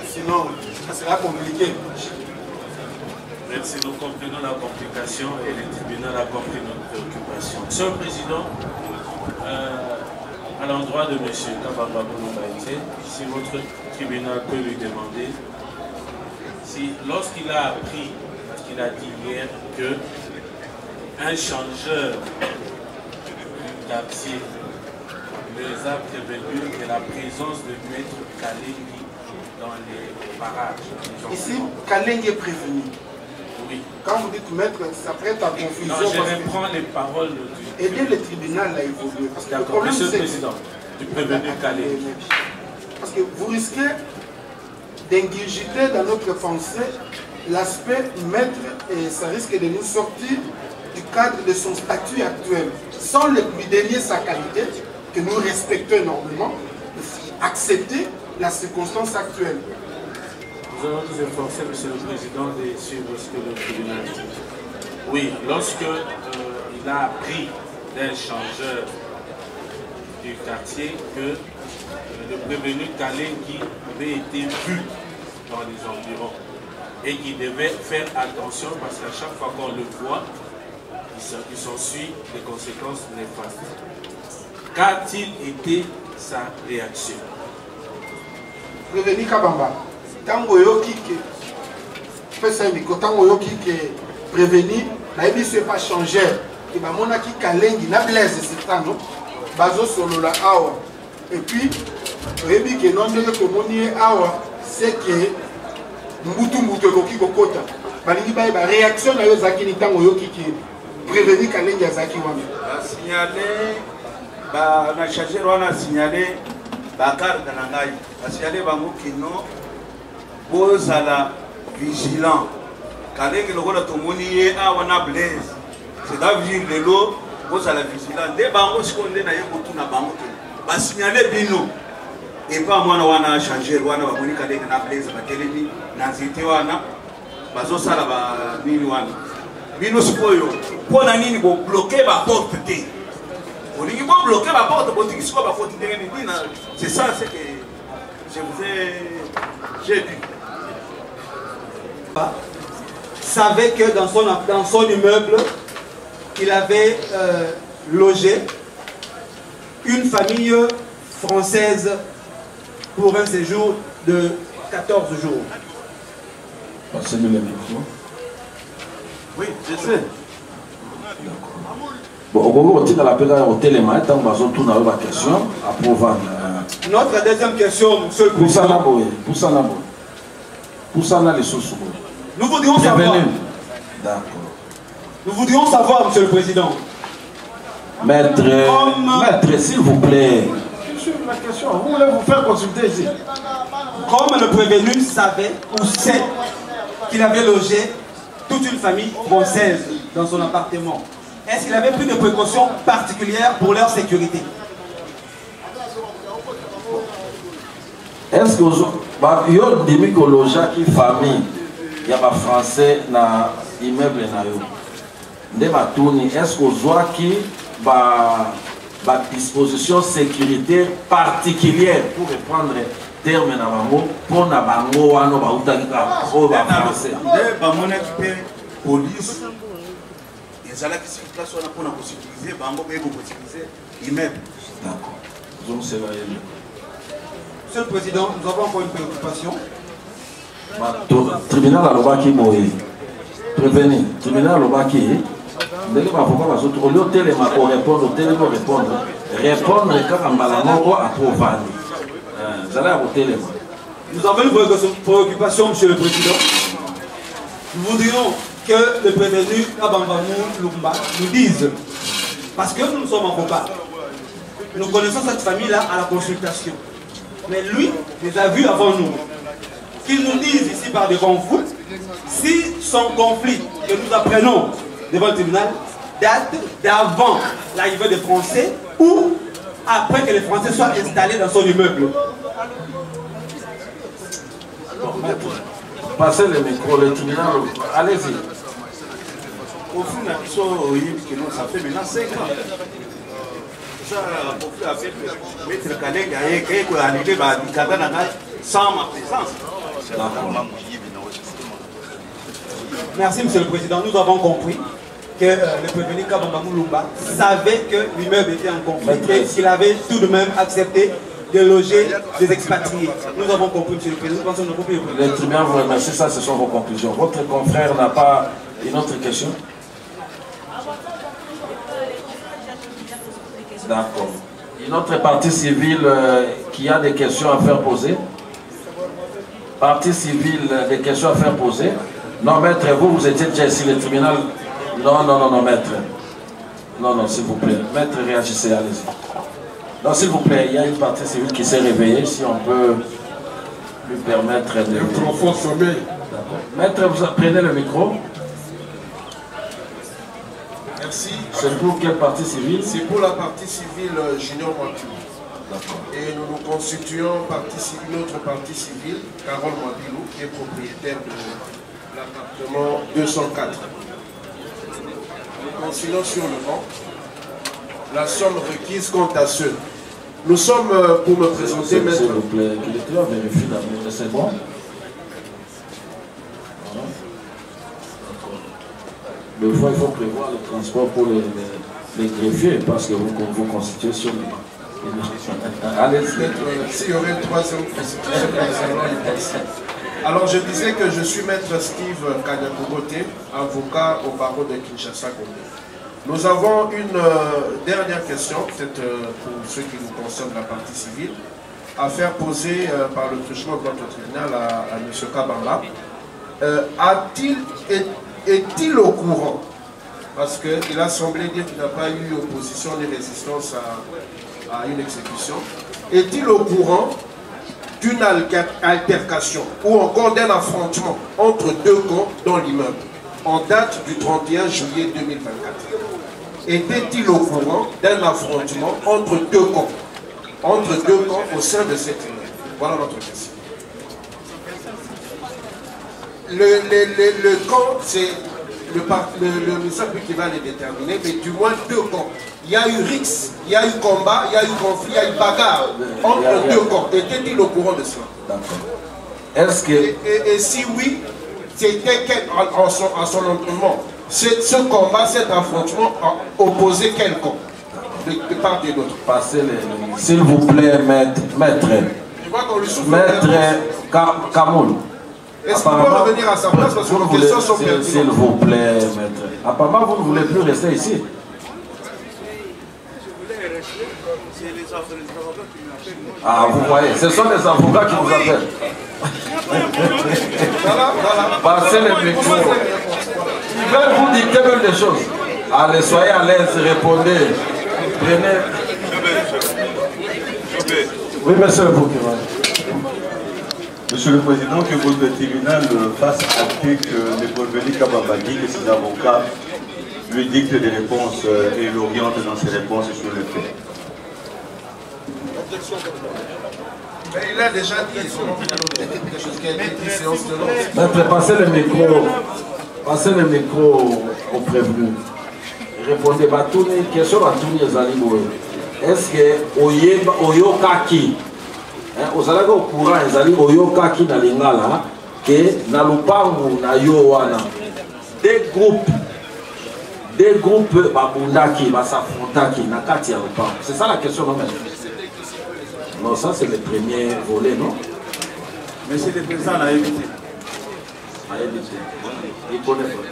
Sinon, ça sera compliqué. Merci, nous comprenons la complication et le tribunal a compris notre préoccupation. Monsieur le Président, à l'endroit de M. Kabamba Boulombaïté, si votre tribunal peut lui demander si, lorsqu'il a appris, parce qu'il a dit hier, qu'un changeur du quartier les a prévenus de la présence de Maître Kalengi dans les parages. Ici, Kalengi est prévenu. Oui. Quand vous dites maître, ça prête à confusion. Non, je reprends les paroles du... Aider le tribunal à évoluer. D'accord, Monsieur le Président, du prévenu Kalengi. Parce que vous risquez d'ingurgiter dans notre pensée l'aspect maître et ça risque de nous sortir du cadre de son statut actuel. Sans lui dénier sa qualité, que nous respectons énormément, accepter la circonstance actuelle. Nous allons nous efforcer, Monsieur le Président, de suivre ce que le tribunal dit. Oui, lorsque il a appris d'un changeur du quartier que le prévenu Kalengi avait été vu dans les environs et qu'il devait faire attention parce qu'à chaque fois qu'on le voit, il s'ensuit des conséquences néfastes. Qu'a-t-il été sa réaction? Prévenu Kabamba. Tango yoki ke pesa miko tango yoki ke prévenir na yebi se pas changer et ba mona ki Kalengi na Blaise Sitano bazo solola awa et puis yebi ke non ndenge ko moni awa c'est que mbutu koki kokota balingi ba réaction na yo zaki ni tango yoki ke prévenir Kalengi azaki wana ba signaler ba na charger wana signaler ba carte na ngai ba signaler bango kino bozala vigilant. Kalengi lokola tomoni ye awa na Blaise. C'est la vigile de l'eau, bozala vigilant. De bango sikonde na ye kotu na bango ke. Ba signaler bino. Et pas moi na wana changer wana ba moni Kalengi na Blaise ba telemi na nzete wana. Bazo sala ba nini wana. Bino sikoyo. Pona nini bo bloquer ba porte te. Olingi bo bloquer ba porte bo tikisiko ba porte ndenge nini na. C'est ça c'est que je vous j'ai dit. Savait que dans son immeuble, il avait logé une famille française pour un séjour de 14 jours. Passez-lui le micro. Oui, je sais. Bon, on va la pédale au téléma, tant que tout n'a pas de question, approuvant. Notre deuxième question, monsieur le président. Pour ça, les sous. Nous voudrions savoir. D'accord. Nous voudrions savoir, monsieur le président. Maître, s'il vous plaît. La question, vous voulez vous faire consulter ici. Comme le prévenu savait ou sait qu'il avait logé toute une famille française dans son appartement, est-ce qu'il avait pris des précautions particulières pour leur sécurité? Est-ce que vous avez dit que le famille, il y a des Français dans l'immeuble? Est-ce que vous avez des dispositions sécuritaires particulières pour reprendre terme na bango pour na bango wana ba utaka ko ba français ba monaki pe police ezala ki sur place wana pour na sécuriser bango ba ko sécuriser immeuble. D'accord. Donc c'est là. Monsieur le président, nous avons encore une préoccupation. Tribunal à l'Obaki Moïse. Prévenir. Tribunal à l'Obaki. Ndenge bavoka bazoto au lieu telema ko répondre au téléma répondre quand Mbalango approuve. Nous avons une préoccupation, monsieur le président. Nous voudrions que le prévenu Kabambamou Lumba nous dise, parce que nous sommes avocats, nous connaissons cette famille-là à la consultation. Mais lui les a vus avant nous. Qu'il nous dise ici par devant vous si son conflit que nous apprenons devant le tribunal date d'avant l'arrivée des Français ou après que les Français soient installés dans son immeuble. Passez le micro, le tribunal, allez-y. Au fond, ça fait maintenant 5 ans. Ça, avec Maître Kaleng, il y a annulé sans ma présence. Merci, monsieur le président. Nous avons compris que le prévenu Kabambamou Lumba savait que l'immeuble était en conflit et qu'il avait tout de même accepté de loger des expatriés. Nous avons compris, monsieur le président. Nous pensons que nous avons compris. Le tribunal vous remercie, ça ce sont vos conclusions. Votre confrère n'a pas une autre question? D'accord. Une autre partie civile qui a des questions à faire poser? Partie civile, des questions à faire poser? Non, maître, vous étiez déjà ici, le tribunal. Non, maître. Non, s'il vous plaît. Maître, réagissez, allez-y. Non, s'il vous plaît, il y a une partie civile qui s'est réveillée, si on peut lui permettre de... Un profond sommeil. Maître, vous prenez le micro. Merci. C'est pour quelle partie civile? C'est pour la partie civile Junior Mwabilou. Et nous nous constituons une autre partie civile, Carole Mwabilou, qui est propriétaire de l'appartement 204. Nous consignons sur le banc la somme requise quant à ceux. Nous sommes, pour me présenter, maître... S'il vous plaît, que l'électeur vérifie la c'est bon? Mais fois, il faut prévoir le transport pour les greffiers, parce que vous constituez sur le banc. Allez-y. S'il y aurait une troisième constitution concernant les personnes. Alors, je disais que je suis maître Steve Kanyakubote, avocat au barreau de Kinshasa-Gombe. Nous avons une dernière question, peut-être pour ceux qui nous concernent la partie civile, à faire poser par le truchement de notre tribunal à M. Kabamba. Est-il au courant, parce qu'il a semblé dire qu'il n'a pas eu opposition ni résistance à une exécution, est-il au courant d'une altercation ou encore d'un affrontement entre deux camps dans l'immeuble en date du 31 juillet 2024? Était-il au courant d'un affrontement entre deux camps au sein de cet immeuble? Voilà notre question. Le camp, c'est le ministère qui va les déterminer, mais du moins deux camps. Il y a eu rixe, il y a eu combat, il y a eu conflit, il y a eu bagarre entre deux camps. Était-il au courant de cela? D'accord. Est-ce que... Et si oui, c'était en son entraînement, ce combat, cet affrontement opposait quel camp? De part et d'autre. S'il vous plaît, maître. Maître Kamoul. Est-ce qu'il peut revenir à sa place parce que nos questions sont pertinentes? S'il vous plaît, maître. Apparemment, vous ne voulez plus rester ici. Ah, vous voyez, ce sont les avocats qui vous appellent. Passez les micros. Ils veulent vous dicter même des choses. Allez, soyez à l'aise, répondez. Prenez. Oui, monsieur le procureur. Monsieur le Président, que votre tribunal fasse acter que le prévenu Kabambadi et ses avocats lui dictent des réponses et l'orientent dans ses réponses sur le fait. Mais il a déjà dit quelque chose qui a été séance de l'ordre. Maître, passez le micro. Passez le micro au prévenu. Répondez, Batouni, question Batouni Ezaliboé. Est-ce que Oyokaki, ozalaka au courant ezali Oyokaki na lingala, que na lupangu na Yowana, des groupes babundaki, basafrontaki, na kati ya lupangu. C'est ça la question, non, maître? Non, ça c'est le premier volet, non? Monsieur le Président a évité. A évité. Il connaît pas.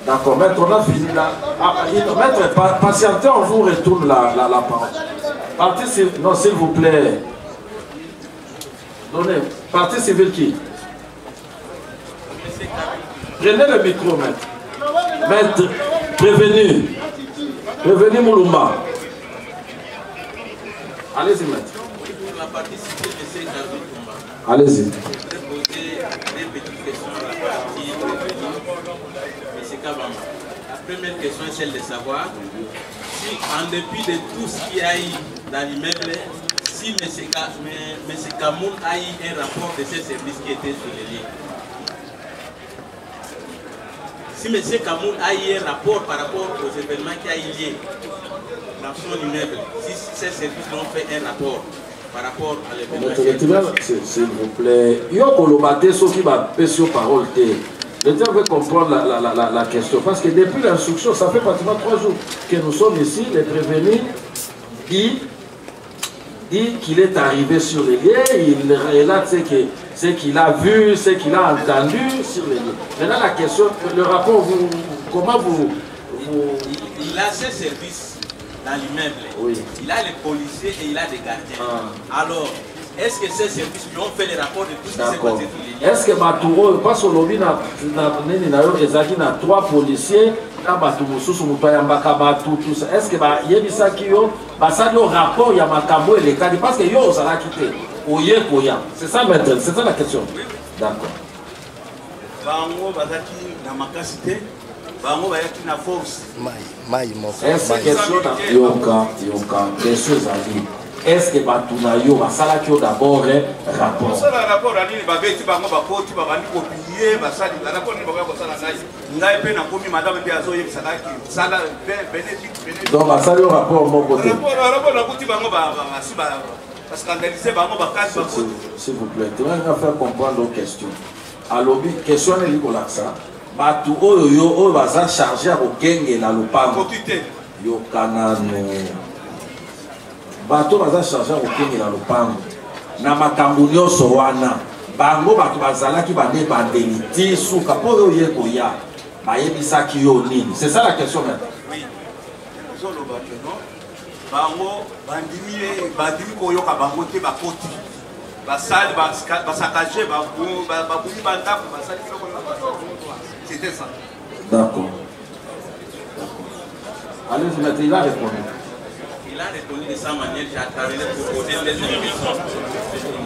D'accord, maître, on a fini là. Ah, maître, patientez, on vous retourne la parole. Partie civile, non, s'il vous plaît. Donnez. Partie civile qui? Prenez le micro, maître. Maître, prévenu. Prévenu Mouloumba. Allez-y, maître. Pour la partie civile, je sais allez-y. Je vais poser des petites questions à la partie prévenue. M. Kabamba. La première question est celle de savoir si, en dépit de tout ce qu'il y a eu dans l'immeuble, si M. Kamoun a eu un rapport de ces services qui étaient sur les lieux. Si M. Kamoun a eu un rapport par rapport aux événements qui a eu lieu dans son immeuble, si ces services ont fait un rapport par rapport à l'événement. S'il vous plaît, il y a ceux qui va passer parole. Le temps veut comprendre la question. Parce que depuis l'instruction, ça fait pratiquement 3 jours que nous sommes ici. Les prévenus dit qu'il est arrivé sur les lieux. Il relate ce qu'il a vu, ce qu'il a entendu sur les lieux. Maintenant, la question, le rapport, comment vous... Il a ses services dans l'immeuble. Oui. Il a les policiers et il a des gardiens. Alors, est-ce que ces services lui ont fait les rapports de tout ce qui s'est passé sur les lieux? Est-ce que Baturo, parce que l'objet n'a 3 policiers, est-ce que Yebisa Kiyo, ça le rapport, il y a Makambo et les cadres, parce que Yo, ça l'a quitté. Oye Koya. C'est ça, maître, c'est ça la question. D'accord. Bango bazaki na makasité, bango bayaki na force. Est-ce que question Yoka, question Zali? Est-ce que Batunayo va salakio d'abord rapport? Ça le rapport à l'île Babeti bango bakoti babandi copier basali le rapport ni bakoko sala ngai ngai pe na komi madame pe azoye salaki sala bénéfice. Donc ça le rapport mon côté. Rapport na kuti bango ba scandaliser bango bakasi bakoti. S'il vous plaît, tu vas faire comprendre nos questions. Alors, question est libre là ça. Batu oyo baza chargé à okenge na lupango. Yo kanano. Bato baza chargé à okenge na lupango. Na makambo nyonso wana. Bango bato bazalaki bane bandeliti suka po yo yeko ya. Bayebisaki yo nini. C'est ça la question maintenant. Oui. Zolo bato non. Bango bandimi koyoka bango te bakoti. Basali basakaje babuni bandaku basali biloko na c'était ça. D'accord. Allez-y, maître, il a répondu. Il a répondu de sa manière, j'attendais pour poser les questions.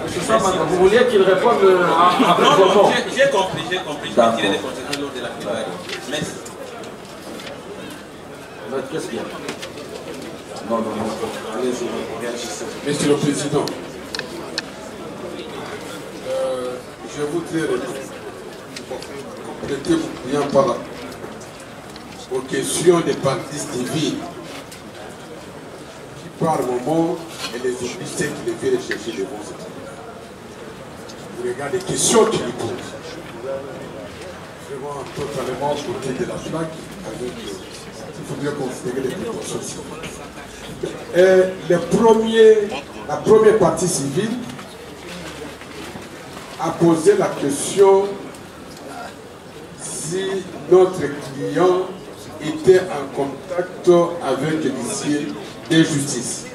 C'est ça, madame. Vous vouliez qu'il réponde après non, j'ai compris. Je vais tirer des conséquences lors de la plaidoirie. Merci. Qu'est-ce qu'il y a? Non. Allez-y. Monsieur le Président, je voudrais compléter bien par aux questions des parties civiles qui par moment et les officiers qui les viennent chercher devant cette tribunal. Vous regardez les questions qu'ils lui posent. Vraiment totalement à côté de la plaque avec il faut bien considérer les proportions civiles. la première partie civile a posé la question si notre client était en contact avec l'huissier de justice.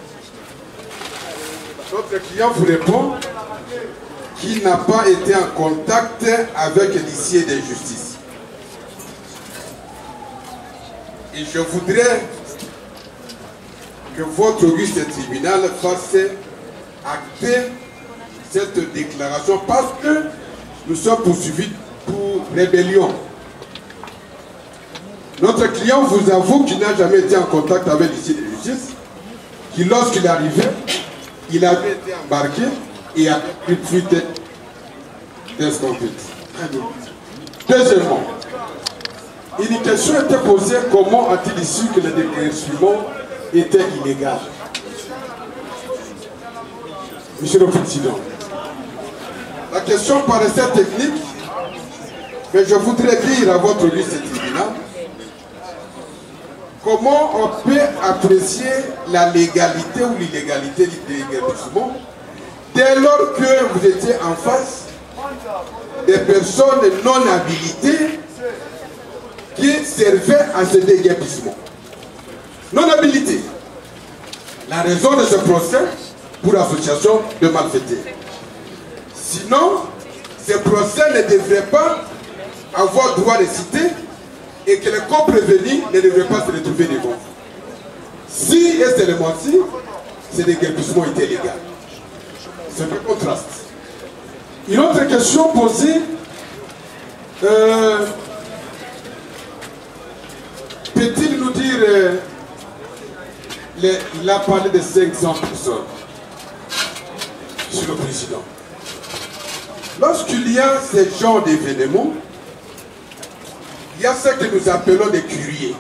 Notre client vous répond qu'il n'a pas été en contact avec l'huissier de justice. Et je voudrais que votre auguste tribunal fasse acter cette déclaration parce que nous sommes poursuivis pour rébellion. Notre client vous avoue qu'il n'a jamais été en contact avec l'huissier de justice, qu'il lorsqu'il est arrivé, il avait été embarqué et a pris fuite d'escompte. Deuxièmement, une question était posée: comment a-t-il su que le déguerpissement était illégal? Monsieur le Président, la question paraissait technique, mais je voudrais dire à votre auguste tribunal comment on peut apprécier la légalité ou l'illégalité du déguerpissement dès lors que vous étiez en face des personnes non habilitées qui servaient à ce déguerpissement. Non habilité. La raison de ce procès pour association de malfaiteurs. Sinon, ce procès ne devrait pas avoir droit de citer et que les co-prévenus ne devraient pas se retrouver devant. Si et seulement si, ce déguerpissement était légal. C'est un contraste. Une autre question posée, peut-il nous dire, il a parlé de 500 personnes, Monsieur le Président. Lorsqu'il y a ce genre d'événements, il y a ce que nous appelons des curiers.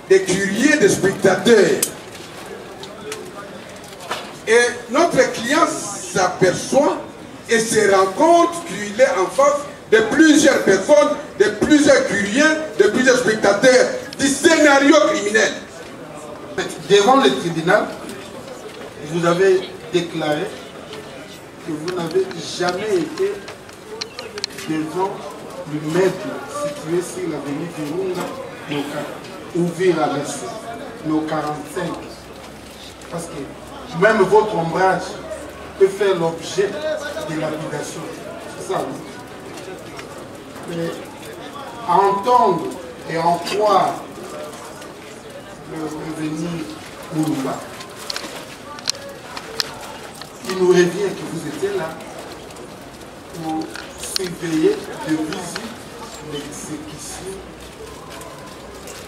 Des curiers, des spectateurs. Et notre client s'aperçoit et se rend compte qu'il est en face de plusieurs personnes, de plusieurs curiers, de plusieurs spectateurs du scénario criminel. Devant le tribunal, vous avez déclaré que vous n'avez jamais été devant le meuble situé sur l'avenue Virunga, ouvert à l'est, le 45. Parce que même votre ombrage peut faire l'objet de lapidation. C'est ça, oui. Mais à entendre et à en croire le prévenu Moulumba, il nous revient que vous étiez là pour surveiller de visite l'exécution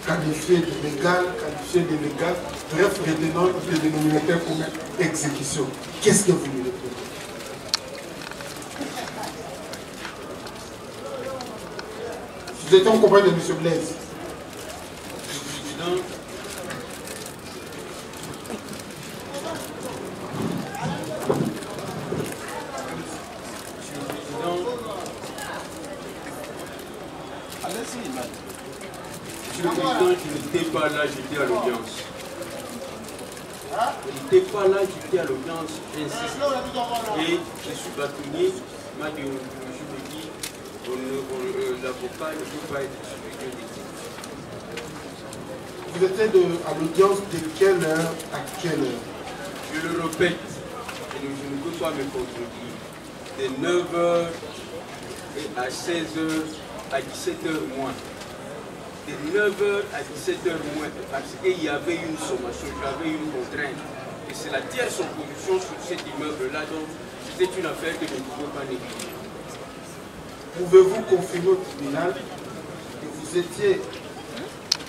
qualifiée de légale, qualifiée de légale, bref, le dénominateur commun, exécution. Qu'est-ce que vous nous répondez? Vous étiez en compagnie de M. Blaise. Monsieur le Président, je n'étais pas là, j'étais à l'audience. Je n'étais pas là, j'étais à l'audience, j'insiste. Et je suis bâtonnier, m'a dit, je me dis, l'avocat ne peut pas être supérieur d'éthique. Vous étiez à l'audience de quelle heure à quelle heure? Je le répète, et je ne peux pas me contredire, de 9h à 16h à 17h moins. De 9h à 17h moins, parce qu'il y avait une sommation, j'avais une contrainte. Et c'est la tierce opposition sur cet immeuble-là, donc c'était une affaire que je ne pouvais pas négliger. Pouvez-vous confirmer au tribunal que vous étiez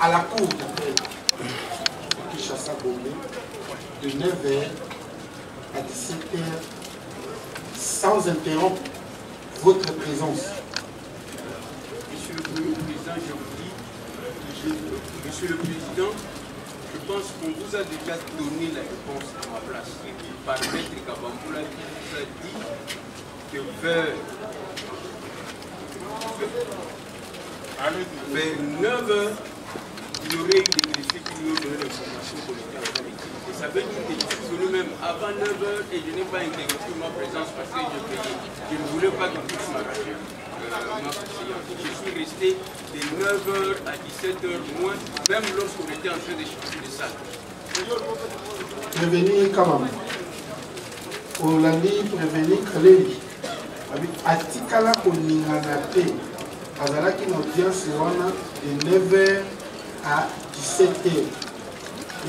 à la cour d'appel de Kinshasa Gombe de 9h à 17h sans interrompre votre présence? Monsieur le Président, je vous dis, Monsieur le Président, je pense qu'on vous a déjà donné la réponse à ma place. Par Maître Kabamboula qui vous a dit que vers 9h, il y aurait eu des greffiers qui lui ont donné l'information. à 9h et je n'ai pas interrompu ma présence parce que je payais. Je ne voulais pas qu'on puisse m'arracher ma séance. Je suis resté de 9h à 17h moins, même lorsqu'on était en train de changer de salle. Prévenir Kamam. Orlandi prévenir Kalengi. Atikala koningana te. Azalaki na audience wana de 9h à 17h.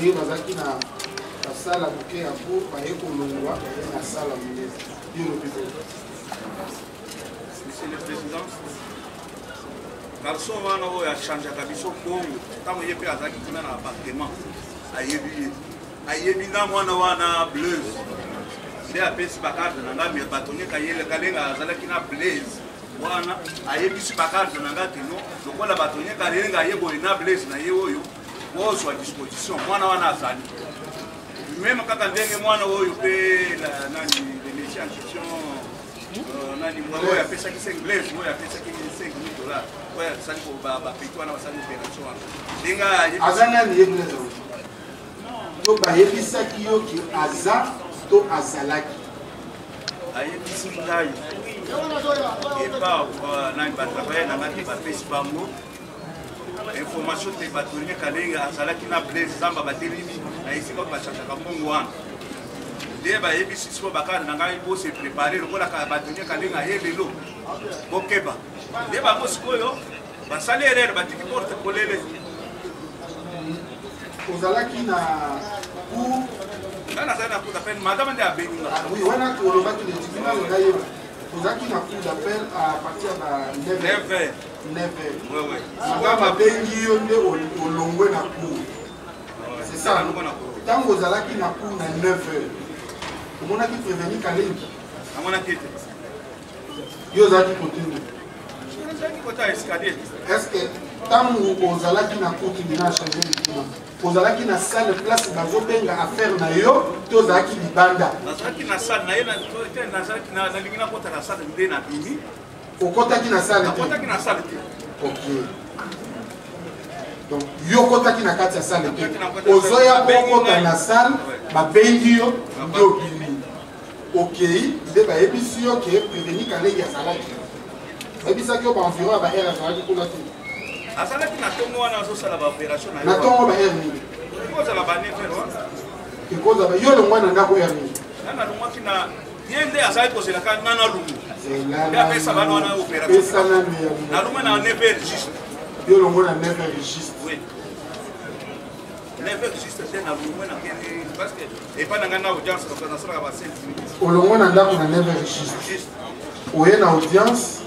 Et bazaki na sala buke ya pour baye kolongwa na sala mundeza. Monsieur le Président, garçon wana oyo achangeaka biso kongo ntango ye mpe azalaki kuna na appartement ayebi nga mwana wana Blaise nde apesi bakarde na nga me batonyeka kalenga azalaki na Blaise wana ayebisi bakarde na nga teno lokola batonyeka lenga ayeboye na Blaise na ye oyo ozwa disposition mwana wana azali meme kaka ndenge mwana oyo mpe nani le métier en question nani mwana oyo apesaki 5 Blaise oyo apesaki $5,000 oyo asali bapeti wana basali opération wana ndenge azanani ye Blaise to bayebisaki yo ki aza to azalaki ayebisi ngai epa nani batravaye na ngaki bapesi bango information te batourne kalenge azalaki na Blaise zamba batelemi na esika oyo bachangaka mbongo wana nde bayebisi siko bakare na ngai bose prépare lokola batourne kalenge aye lelo bokeba nde bango sikoyo basali erreur batiki porte kolele ozalaki na ku ngana zana ku d'appel madame de abeninga oui wana tu olobaki le tribunal ngaye ozalaki na coup d'appel à partir de 9h 9h madame abengi yo nde olongwe na cour c'est ça ntango ozalaki na cour na 9h omonaki prévenir Kalengi amonaki te yo ozalaki kotinde est-ce que ntango ozalaki na cour tribunal changer le climat ozalaki na salle place bazobenga affaire na yo to ozalaki libanda nazalaki na salle na ye nalingi nakota na salle nde na bimi okotaki na salle nakotaki na salle te ok donc yo okotaki na kati ya salle te ozoya okota na salle babengi yo nde obimi okei nde bayebisi yo ke prévenir Kalengi azalaki bayebisaki yo baenviron ya bahere azalaki kuna te azalaki na tongo wana azosala baopération na tongo bahere nini ekozala banefer wana ekozala yo longwa na ndako ya nini nana longwaki na ye nde azalaki kozelaka nga na lungu nde apesa bana wana opération na longwa na 9h juste yo longwa na 9h juste 9h juste te na longwa na kende parce que epa na nga na audience nasalaka ba 5 minutes olongwa na ndako na 9h juste oye na audience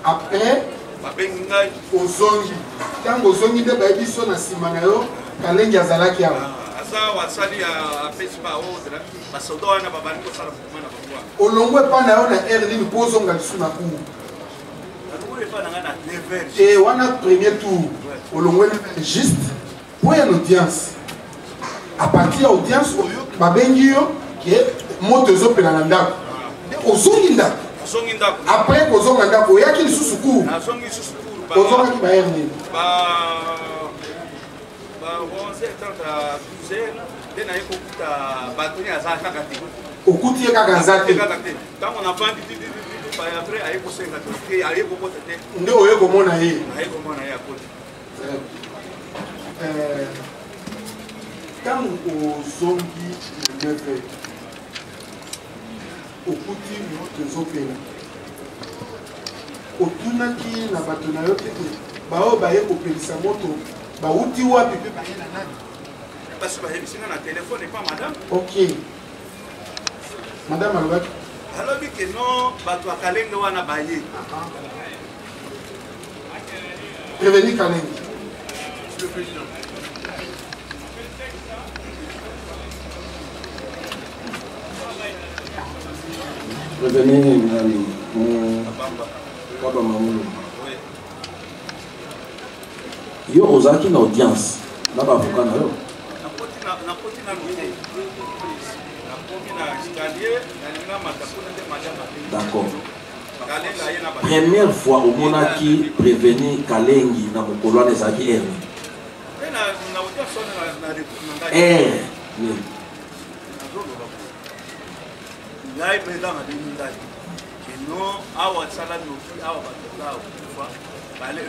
après babengi ngai ozongi ntango ozongi nde bayebiso na nsima na yo Kalengi azalaki awa aza wasali apesi baordre basoda wana babandi kosala mouvement na bango wana olongwe epa na yo na aire nini mpo ozonga lisu na cour alongwe epa na ngai na 9h e wana premier tour olongwe 9h juste po ya na audience a partir ya audience oyo babengi yo ke moto ezopela na ndako ozongi ndako après kozonga ndako oyaki lisusu cour ozongaki bahere nini okuti ye kaka aza te nde oye komona ye ntango ozongi 9h okuti moto ezopela otunaki na bato na yo te baoyo baye kopelisa moto bauti wapi mpe baye na nani basi bayebisinga na telefone epa madame ok madame alobaki alobi ke no bato ya Kalengi wana baye prévenir Kalengi le président prévenir nani Kaba Mamulu yo ozalaki na audience na bavoka na yo nakoti na mine nakomi na escalier nalinga matakuna nde madame d'accord première fois omonaki prévenir Kalengi na mokolo wana ezalaki erne ngai président abengi ngai keno awa sala noki awa bato awa kufa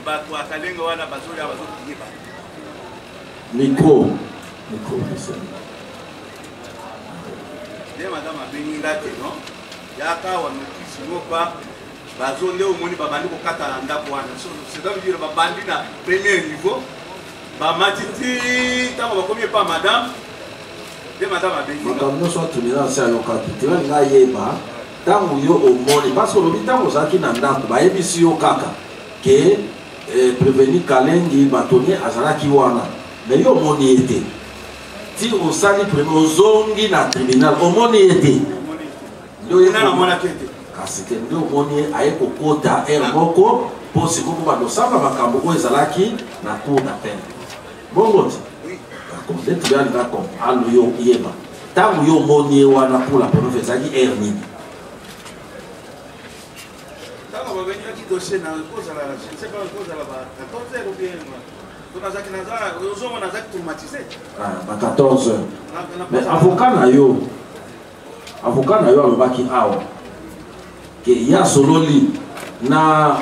bato akalenga wana bazoya bazokiye ba micro nde madame abengi ngai keno yaka awa noki sino pa bazo nde omoni babandi kokata na ndako wana c'est à dire babandi na premier niveau bamatiti ntango bakomi epa madame nde madame abengi makambo nyonso atumina nse ayokaki te wani ngai yeba ntango yo omoni parce que olobi ntango ozalaki na ndako bayebisi yo kaka ke prévenu kalengi batoni azalaki wana me yo omoni ye te ti osali ozongi na tribunal omoni ye te kasi te nde omoni ye aye kokota ere moko mpo sikoyo bandosamba makambo oyo ezalaki na cour d'appel bongo ti nde toyalinga alo yo yeba ntango yo omoni ye wana pour la première fois ezalaki ere nini ntango babengaki dossier na kozala je ne sais pas kozala ba 14 heures ou bien tonazaki ozomona nazaki traumatisé ba 14 heures mais avocat na yo alobaki awa ke ya sololi na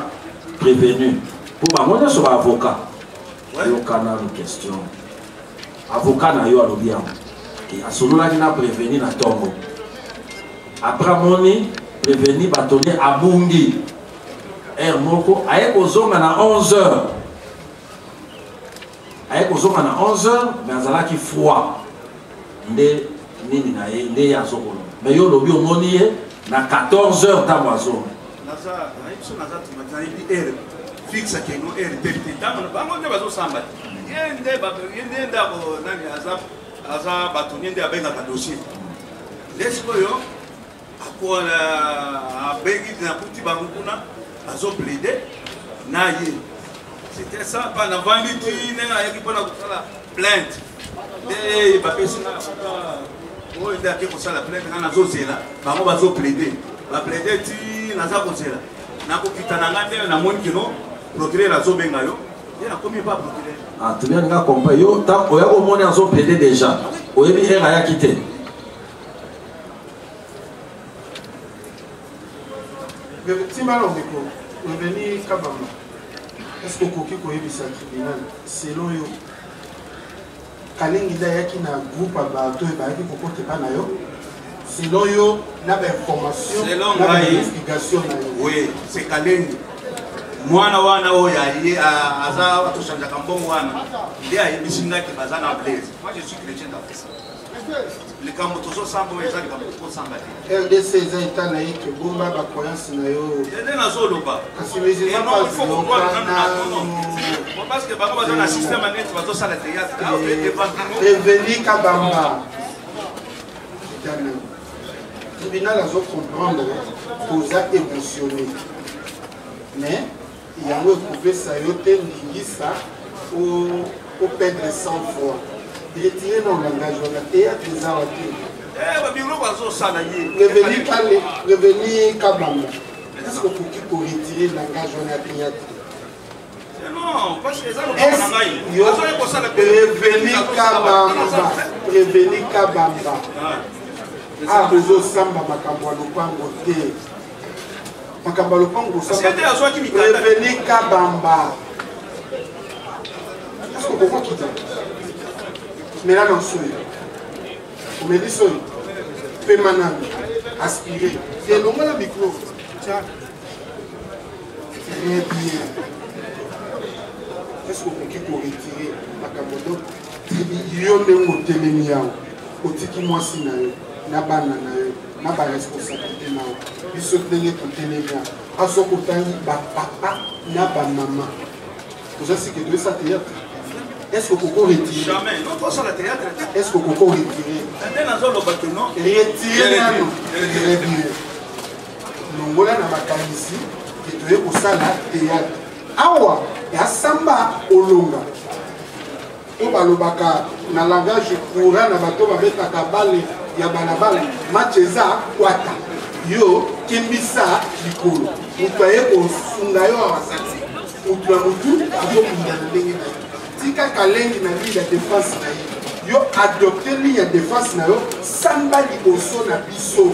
prévenu mpo bango nyonso baavocat yokana no question avocat na yo alobi yango ke asololaki na prévenu na ntongo après amoni prévenu batoni abungi ere moko aye kozonga na 11 heures mais azalaki froid nde nini na ye nde ye azokolo mais yo olobi omoni ye na 14 heures ntango azonga nayebi ere fixe keno ere tete ntango bango nde bazosamba ye nde ndako nani aza batoni nde abengaka dossier nde sikoyo abengi nakuti bango kuna azoplaide na ye c'était ça mpa navandi ti ndenge ayaki mpona kosala plainte nde bapesi nga oyo nde ake kosala plainte nga nazozela bango bazoplaide baplaide ti naza kozela nakokita na nga nde namoni kino procureur azobenga yo nde nakomi pa procureur tobianinga compre yo oya komoni azoplaide déjà oyebi ere ayaki te Timbala Omeko, revenu Kabamba, est-ce que Koki koyebisa tribunal selon yo Kalengi dayaki na groupe bato bayaki kokote pa na yo selon yo na ba information na investigation na yo oui c'est Kalengi mwana wana oyo aye aza batoshanjaka mbongo wana nde ayebisi ngaki baza na blaise moi je suis chrétien d'afrique likambo tozosamba oyo eza likambo tokosamba te RDC eza eta na ye ke bomba bacroyance na yo nde nazoloba kasi parce que bango baza na système aneti bazosala théâtre reveni Kabamba tribunal azocomprendre koza émotionné mais yango ekopesa yo te ndingisa operdre 100 fois retirer dans le langage on a théâtre des arts revenu Kabamba est-ce que pour qui pour retirer le langage on a théâtre non parce que ça revenu Kabamba ah bezo samba makambo lopango te makambo lopango samba revenu Kabamba est-ce que pourquoi quitter mais là non soy on me dit soy permanent aspirer c'est long la micro tiens très bien est-ce que vous pouvez retirer ma camodo yo ne motelemi yao otiki mwasi na yo na bana na yo na ba responsabilité na yo biso ndenge totelemi aso kotangi ba papa na ba mama vous savez que de ça théâtre. Est-ce que Coco retire? Jamais. Non, pas ça le théâtre. Est-ce que Coco retire? Retirer non. Longola na makanisi que tu es au salle théâtre. Awa ya samba olonga. O balobaka na langage courant na bato babetaka bale ya balabala macheza kwata. Yo kimbisa likolo. Mutaye kosunga yo awasati. Mutu ya mutu azomunga na ndenge na tika Kalengi na ligne de défense na yo adopté ligne de défense na yo samba liboso na biso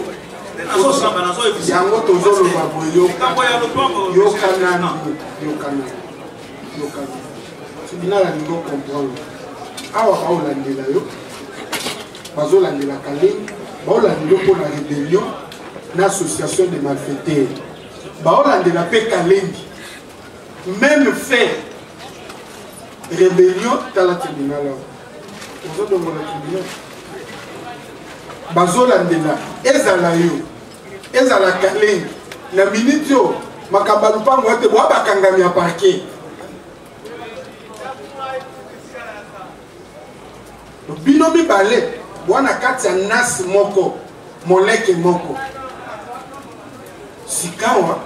yango tozoloba boye yokana tribunal alingi comprendre awa baolandela yo bazolandelaka ndenge baolandela mpona rébellion na association de malfaiteurs baolandela mpe kalengi même fait rébellion tala tribunal awa ozodongola tribunal bazolandela ezala yo ezala kalengi na minute oyo makambo ya lupango ete boa bakangami ya parke bino mibale boa na kati ya nasi moko moleke moko sikawa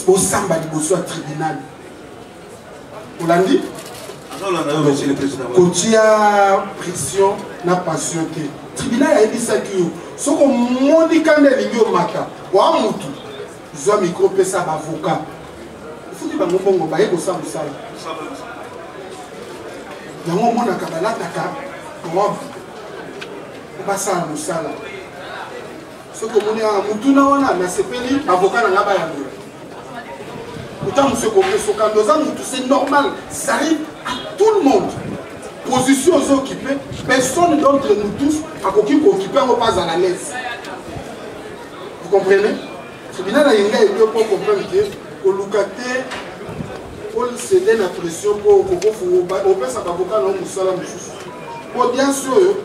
bosamba liboso ya tribunal olandi kotia pression na passion te tribunal ayebisaki yo soki omoni kanda elingi omata wa mutu zwa mikro pesa bavoka efuti bango bongo baye kosa mosala yango omonaka balataka robe basala mosala soki omoni mutuna wana nasepeli bavoka nanga bayambela pourtant monsieur Kokeso quand oza mutu c'est normal ça arrive à tout le monde position aux occupés personne d'entre nous tous a occupé on passe à la l'aise vous comprenez tribunal a yenga et pour comprendre que au locataire pour céder la pression pour au pesa avocat non musala mususu audience yo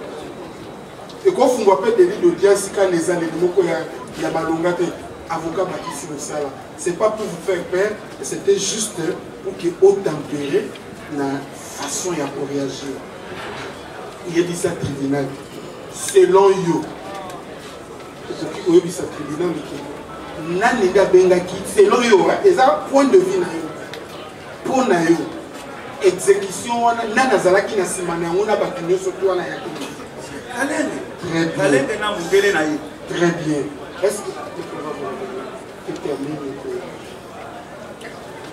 et qu'on fungwa pe délit d'audience quand les années moko ya balonga te avocat bakisi le sala c'est pas pour vous faire peur c'était juste pour que au tempérer la façon ya pour réagir il y a dit ça tribunal selon yo il y a dit ça tribunal nani nga bengaki selon yo eza point de vue na yo pour na yo exécution wana nani azalaki na sima na yango na bato nyonso to wana ya très bien est-ce que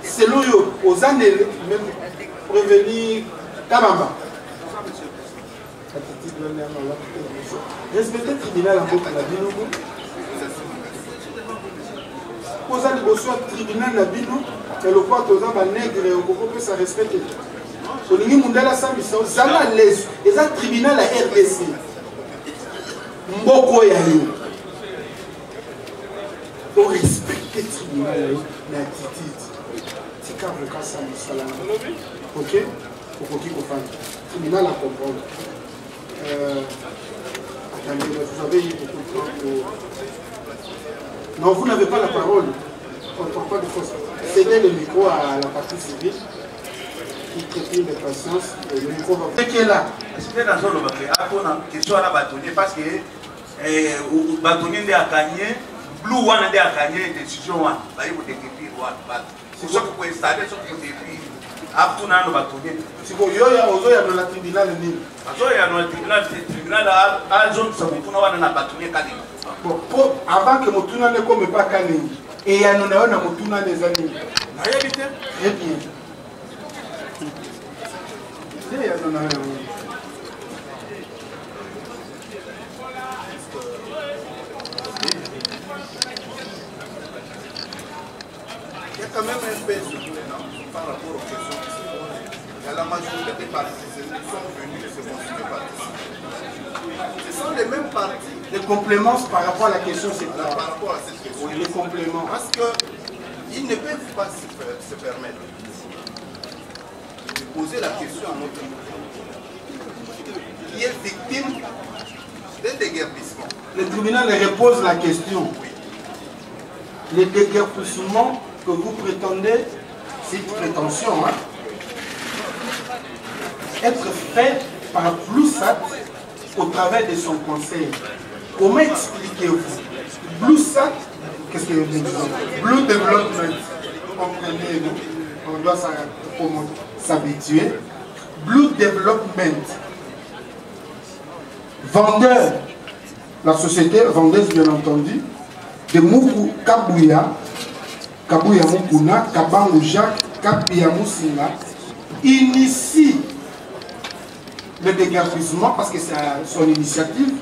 selon yo aux années même prévenir Kabamba respecter le tribunal en boucle la bino aux années au tribunal la bino et le quoi aux ans nègre et au coco ça respecte olingi mundala sambisa zala l'aise et ça tribunal à RDC mboko ya yo pour respecter le tribunal l'attitude c'est quand le cas ça ok pour qui qu'on fasse tribunal à comprendre attendez vous avez eu beaucoup de temps pour non vous n'avez pas la parole pas de force cédez le micro à la partie civile qui traite de patience et le micro va qui est là c'était dans le question à la bâtonnier parce que bâtonnier de Akanye Blue One de Akanye décision one bah il faut décrire one c'est ça qu'on peut installer ça qu'on décrire après on a nos bâtonniers c'est quoi yo ya ozo ya dans la tribunal ni ozo ya dans le tribunal à zone ça on a na bâtonnier kali bon avant que motuna ne comme pas kali et ya non na motuna des amis na yebite très bien c'est ya non na il y a quand même un peu par rapport aux questions qui se posent. Il y a la majorité des partis qui sont venus se constituer partis. Ce sont les mêmes partis. Les compléments par rapport à la question, c'est par rapport à cette question. Oui, les compléments. Parce qu'ils ne peuvent pas se permettre de poser la question à notre qui est victime d'un déguerpissement. Le tribunal repose la question. Oui. Les déguerpissements que vous prétendez, c'est une prétention, hein, être fait par Bloussat au travers de son conseil. Comment expliquez-vous Bloussat, qu'est-ce que vous dites? Blue Development, comprenez-nous, on doit s'habituer. Blue Development, vendeur, la société vendeuse bien entendu, de Moukou Kabouya, Kabouya Moukuna, Kabango Jacques, Kabia Moussinga, initie le déguerpissement parce que c'est son initiative.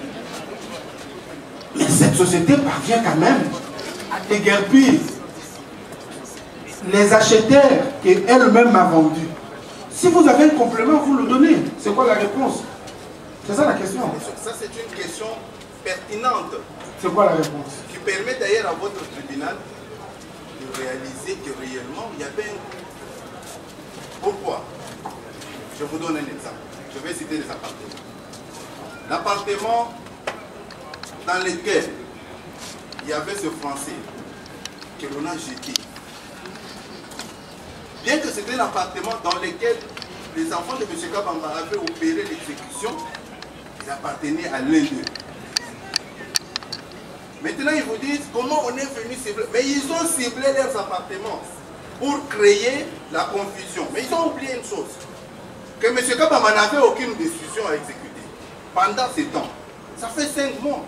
Mais c'est cette société parvient quand même à déguerpir les acheteurs qu'elle-même a vendus. Si vous avez un complément, vous le donnez. C'est quoi la réponse? C'est ça la question. Ça, c'est une question pertinente. C'est quoi la réponse? Qui permet d'ailleurs à votre tribunal de réaliser que réellement, il y avait un coup. Pourquoi? Je vous donne un exemple. Je vais citer les appartements. L'appartement dans lequel il y avait ce Français que l'on a jeté. Bien que c'était un appartement dans lequel les enfants de M. Kabamba avaient opéré l'exécution, il appartenait à l'un d'eux. Maintenant, ils vous disent comment on est venu cibler. Mais ils ont ciblé leurs appartements pour créer la confusion. Mais ils ont oublié une chose, que M. Kabamba n'avait aucune décision à exécuter pendant ces temps. Ça fait 5 mois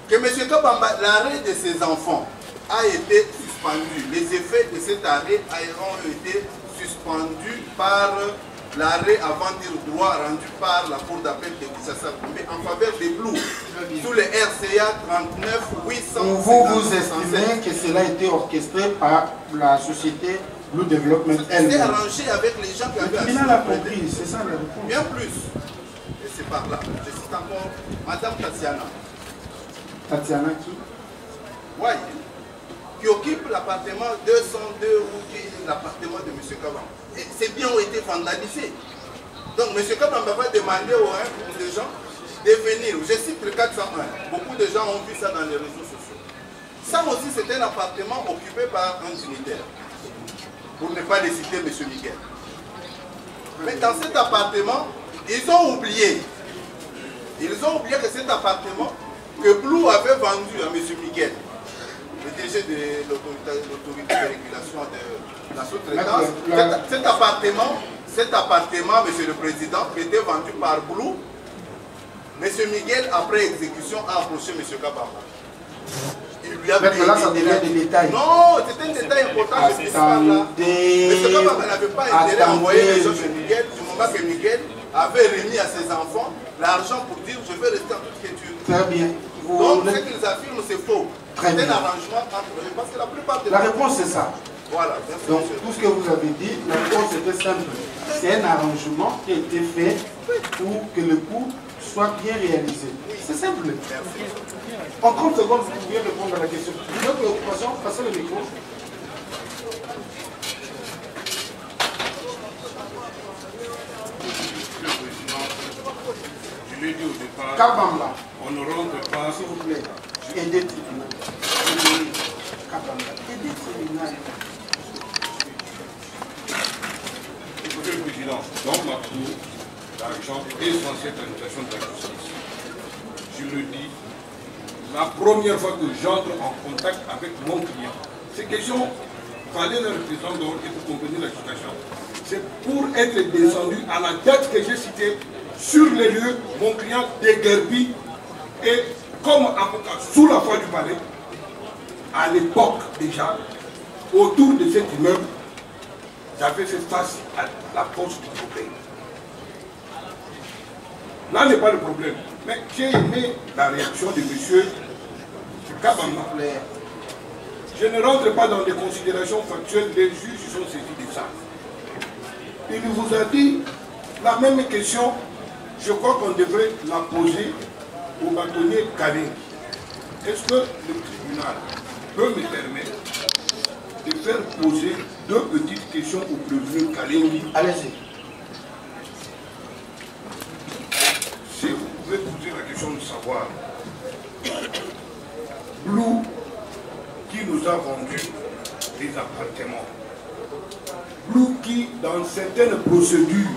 que M. Kabamba, l'arrêt de ses enfants a été suspendu. Les effets de cet arrêt ont été suspendus par l'arrêt avant dire droit rendu par la Cour d'appel de Koussassa en faveur des Blues sous le RCA 39 800. Vous estimez que cela a été orchestré par la société Blue Development elle-même? C'était arrangé avec les gens qui avaient assuré. Il a compris, c'est ça la réponse. Bien plus. Et c'est par là. Je cite encore Madame Tatiana. Tatiana qui? Oui. Qui occupe l'appartement 202 ou l'appartement de M. Kabamba. Et ces biens ont été vandalisés. Donc M. Kabamba va demander aux gens de venir. Je cite le 401. Beaucoup de gens ont vu ça dans les réseaux sociaux. Ça aussi, c'était un appartement occupé par un dignitaire. Pour ne pas les citer, M. Miguel. Mais dans cet appartement, ils ont oublié. Ils ont oublié que cet appartement que Blue avait vendu à M. Miguel, le DG de l'autorité de régulation de la sous-traitance, cet appartement, Monsieur le Président, était vendu par Blue. M. Miguel, après exécution, a approché M. Kabamba. Il lui a dit... là, ça devient des détails. Non, c'était un détail important. M. Kabamba n'avait pas intérêt à envoyer les gens chez Miguel, du moment que Miguel avait remis à ses enfants l'argent pour dire je vais rester en toute quiétude. Très bien. Donc, ce qu'ils affirment, c'est faux. C'est un arrangement entre eux. Parce que la plupart des... La réponse, c'est ça. Voilà. Donc, tout ce que vous avez dit, la réponse était simple. C'est un arrangement qui a été fait pour que le coup soit bien réalisé. C'est simple. En 30 secondes, vous pouvez répondre à la question. Une autre préoccupation, passez le micro. Je l'ai dit au départ, Kabamba. On ne rentre pas. S'il vous plaît, aidez tribunal. Kabamba, aidez tribunal. Monsieur le Président, dans ma cour d'argent essentiel de l'administration de la justice, je le dis, la première fois que j'entre en contact avec mon client, ces questions, fallait le représentant d'ordre et pour comprendre la situation. C'est pour être descendu à la date que j'ai citée sur les lieux, mon client déguerpi et comme avocat sous la foi du palais, à l'époque déjà, autour de cet immeuble, j'avais fait face à la force du problème. Là n'est pas le problème. Mais j'ai aimé la réaction de M. Kabamba. Je ne rentre pas dans des considérations factuelles, les juges sont saisis de ça. Il vous a dit la même question, je crois qu'on devrait la poser au bâtonnier Kalé. Est-ce que le tribunal peut me permettre de faire poser 2 petites questions au prévenu Kalé? Allez-y. Si vous pouvez poser la question de savoir, Blue qui nous a vendu des appartements, Blue qui, dans certaines procédures,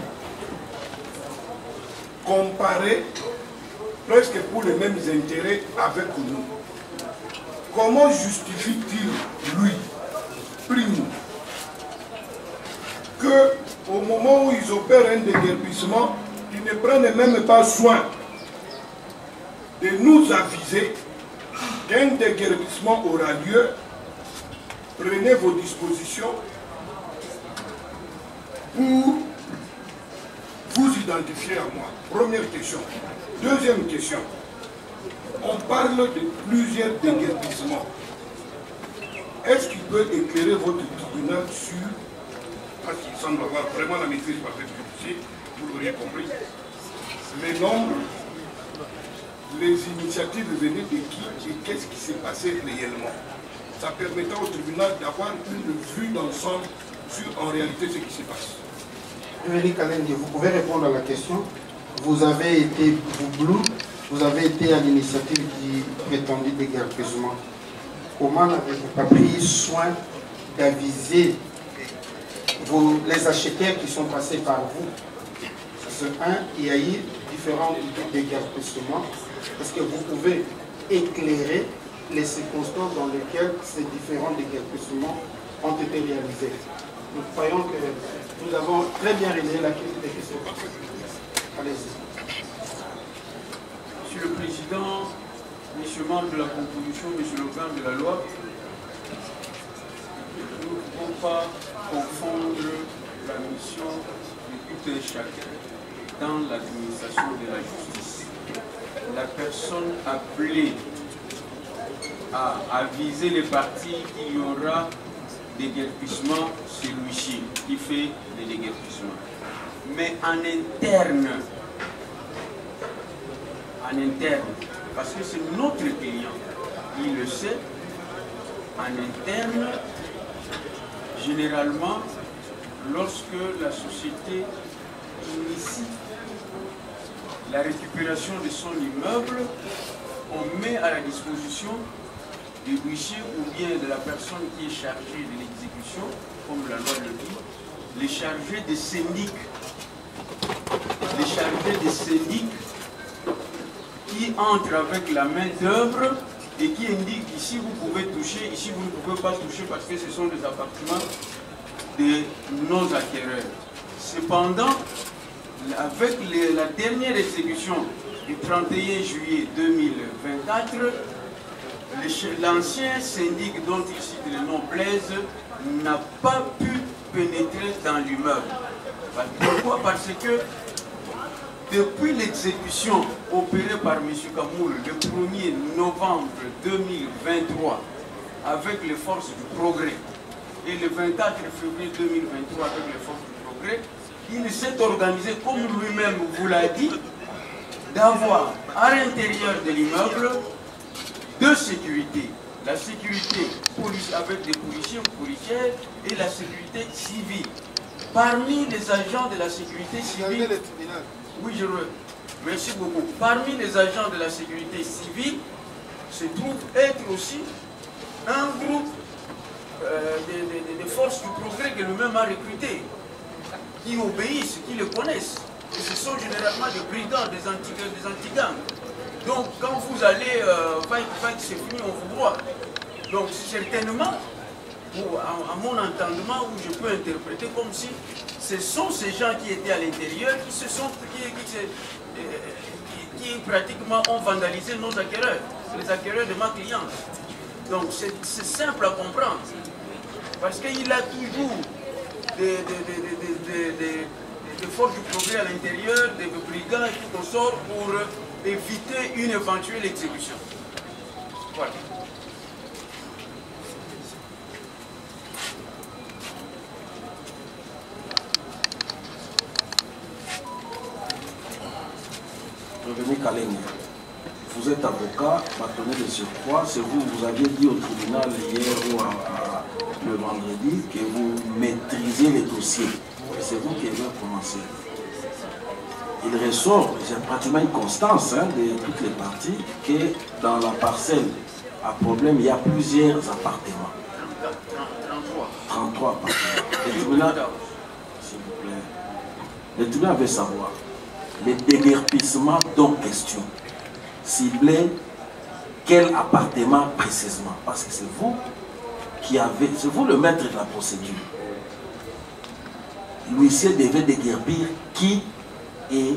comparait presque pour les mêmes intérêts avec nous. Comment justifie-t-il, lui, prime, qu'au moment où ils opèrent un déguerpissement, ils ne prennent même pas soin de nous aviser qu'un déguerpissement aura lieu, prenez vos dispositions pour vous identifier à moi. Première question. Deuxième question. On parle de plusieurs déguerpissements. Est-ce qu'il peut éclairer votre tribunal sur, parce qu'il semble avoir vraiment la maîtrise par cette dossier, vous l'auriez compris, les nombres, les initiatives venaient de qui et qu'est-ce qui s'est passé réellement. Ça permettra au tribunal d'avoir une vue d'ensemble sur en réalité ce qui se passe. Eric Kalendi, vous pouvez répondre à la question. Vous avez été, vous avez été à l'initiative du prétendu déguerpissement. Comment n'avez-vous pas pris soin d'aviser les acheteurs qui sont passés par vous? C'est un, il y a eu différents déguerpissements. Est-ce que vous pouvez éclairer les circonstances dans lesquelles ces différents déguerpissements ont été réalisés? Nous croyons que nous avons très bien résolu la question. Allez-y. Monsieur le Président, Messieurs membres de la composition, Monsieur le grand de la loi, nous ne pouvons pas confondre la mission de tout un chacun dans l'administration de la justice. La personne appelée à aviser les parties qu'il y aura déguerpissement, c'est celui-ci qui fait les déguerpissements. Mais en interne, parce que c'est notre client, il le sait, en interne, généralement, lorsque la société initie la récupération de son immeuble, on met à la disposition du huissier ou bien de la personne qui est chargée de l'exécution, comme la loi le dit, les chargés des syndics. Les chargés des syndics qui entrent avec la main d'œuvre et qui indiquent ici vous pouvez toucher, ici vous ne pouvez pas toucher parce que ce sont des appartements de nos acquéreurs. Cependant, avec la dernière exécution du 31 juillet 2024, l'ancien syndic dont il cite le nom Blaise n'a pas pu pénétrer dans l'immeuble. Pourquoi? Parce que depuis l'exécution opérée par M. Kamoul le 1er novembre 2023 avec les forces du progrès et le 24 février 2023 avec les forces du progrès, il s'est organisé, comme lui-même vous l'a dit, d'avoir à l'intérieur de l'immeuble deux sécurités. La sécurité police avec des policiers ou policières et la sécurité civile. Parmi les agents de la sécurité civile, oui, merci beaucoup. Parmi les agents de la sécurité civile se trouve être aussi un groupe des forces du progrès que lui-même a recruté, qui obéissent, qui le connaissent. Et ce sont généralement des brigands, des anti-gangs. Donc quand vous allez, c'est fini, on vous voit. Donc certainement, à mon entendement, où je peux interpréter comme si ce sont ces gens qui étaient à l'intérieur qui pratiquement ont vandalisé nos acquéreurs, les acquéreurs de ma cliente. Donc c'est simple à comprendre. Parce qu'il a toujours des forces du progrès à l'intérieur, des brigands et tout sort pour éviter une éventuelle exécution. Voilà. Rémi Kaleng, vous êtes avocat, bâtonnier de surcroît, c'est vous aviez dit au tribunal hier ou le vendredi que vous maîtrisez les dossiers. C'est vous qui avez commencé. Il ressort, j'ai pratiquement une constance de toutes les parties, que dans la parcelle à problème, il y a plusieurs appartements. 33 appartements. Le tribunal, s'il vous plaît, le tribunal veut savoir les déguerpissements dont question. Ciblez quel appartement précisément, parce que c'est vous qui avez, c'est vous le maître de la procédure. L'huissier devait déguerpir qui et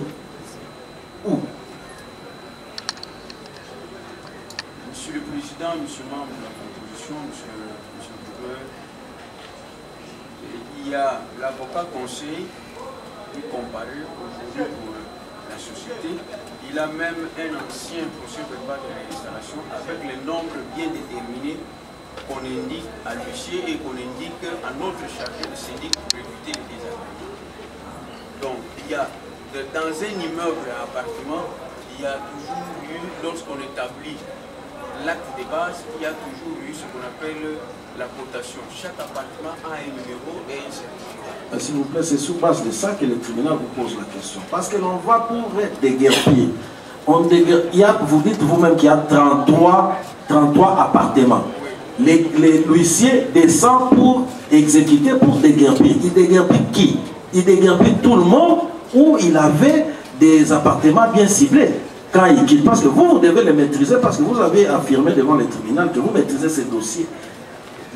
où. Monsieur le Président, Monsieur le membre de la composition, Monsieur le Gouverneur, il y a l'avocat conseil qui comparaît aujourd'hui pour la société. Il a même un ancien procès verbal de l'installation avec le nombre bien déterminé qu'on indique à l'huissier et qu'on indique à notre chargé de syndic pour éviter les désagréments. Donc, il y a, dans un immeuble à appartement, il y a toujours eu, lorsqu'on établit l'acte de base, il y a toujours eu ce qu'on appelle la cotation. Chaque appartement a un numéro et un certificat. S'il vous plaît, c'est sur base de ça que le tribunal vous pose la question. Parce que l'on va pour déguerpir. Vous dites vous-même qu'il y a 33 appartements. L'huissier descend pour exécuter, pour déguerpir. Il déguerpit qui? Il déguerpit tout le monde ou il avait des appartements bien ciblés quand il quitte. Parce que vous devez les maîtriser, parce que vous avez affirmé devant le tribunal que vous maîtrisez ces dossiers.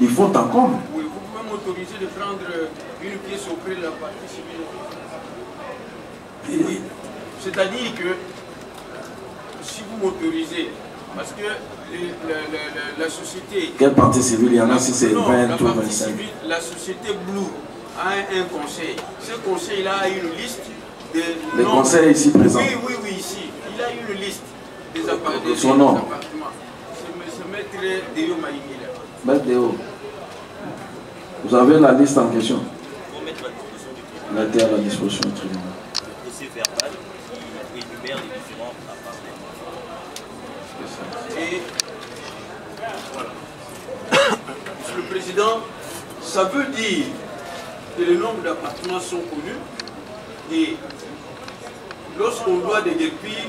Il faut en compte. Oui, vous pouvez m'autoriser de prendre une pièce auprès de la partie civile. C'est-à-dire que si vous m'autorisez, parce que la société... Quelle partie civile? Il y en a si c'est 20 ou 25. La société Blue a un conseil. Ce conseil-là a une liste de... Le conseil ici présent. Oui, ici. Il a une liste des appartements. Son nom. C'est Maître Déo Maïmila. Maître Déo. Vous avez la liste en question? Elle a été à la disposition du tribunal. Le procès verbal qui énumère les différents appartements. Et voilà. Monsieur le Président, ça veut dire que le nombre d'appartements sont connus et lorsqu'on doit déguerpir,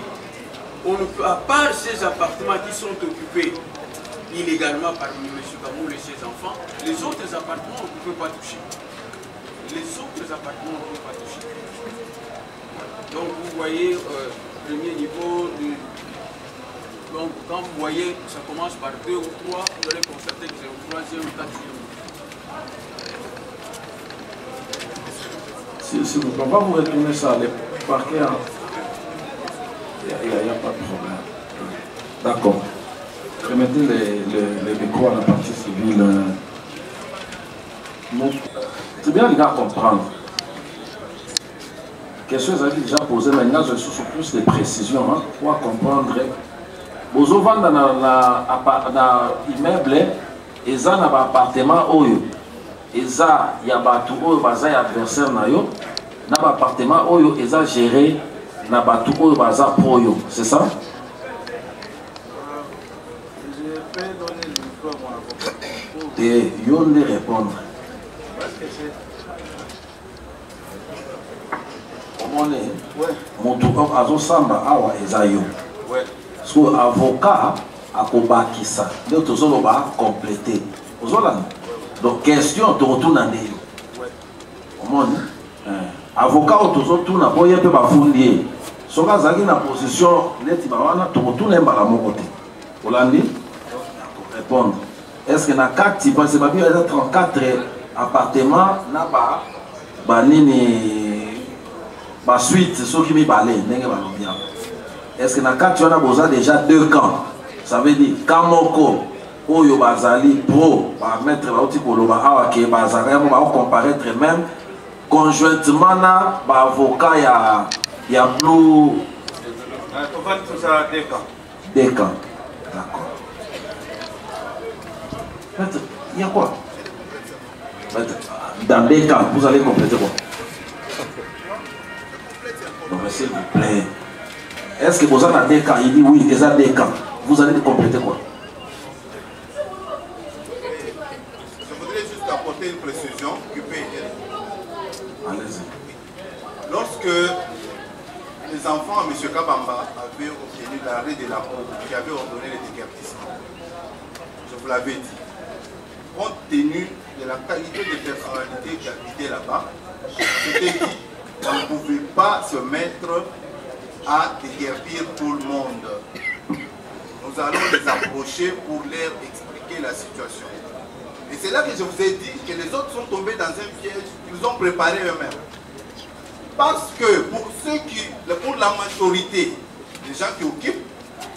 on ne peut, à part ces appartements qui sont occupés illégalement par M. Kamoul et ses enfants, les autres appartements on ne peut pas toucher. Les autres appartements on ne peut pas toucher. Donc vous voyez, premier niveau de... Donc, quand vous voyez, ça commence par 2 ou 3, vous allez constater que c'est au 3e ou 4e. Si vous ne pouvez pas vous retourner ça, les parquets, il n'y a pas de problème. D'accord. Remettez les micros à la partie civile. C'est bien les gars comprendre. Question que vous avez déjà posée, maintenant je suis sur plus de précisions pour comprendre. Vous avez dans l'immeuble, ils ont un appartement oyo. Ils ont un adversaire dans l'appartement oyo, ils ont géré na batu oyo baza proyo. C'est ça? Je peux donner le micro à mon avocat. Et ils ont de répondre. Parce que c'est... Moto azosamba awa ezayo. So avocat akobakisa nde tozoloba compléter. Ozolana. Donc question to retourna ndeyo. Omoni avocat otozotuna boye pe bafundi. Soka zaki na position neti bawana to retourna mbala moko te. Olandi répondre. Est-ce que na 4 parce que babio eza 34 appartements na ba nini ba suite ceux qui me balent ndenge balobia. Est-ce que dans le cas tu as besoin déjà 2 camps? Ça veut dire Kamoko Oyo Bazali Pro va mettre là aussi pour le Baha qui Bazali va comparaître même conjointement na avocat il y a plus. On va tout ça 2 camps. 2 camps. D'accord. Maître, il y a quoi? Maître, dans 2 camps, vous allez compléter quoi? Donc s'il vous plaît. Est-ce que vous avez 2 camps? Il dit oui, il y a 2 camps. Vous allez compléter quoi? Je voudrais juste apporter une précision qui peut aider. Allez-y. Lorsque les enfants à M. Kabamba avaient obtenu l'arrêt de la cour qui avait ordonné le déguerpissement, je vous l'avais dit, compte tenu de la qualité de personnalité qui habitait là-bas, c'était dit qu'on ne pouvait pas se mettre à déguerpir tout le monde. Nous allons les approcher pour leur expliquer la situation. Et c'est là que je vous ai dit que les autres sont tombés dans un piège qu'ils ont préparé eux-mêmes. Parce que pour la majorité des gens qui occupent,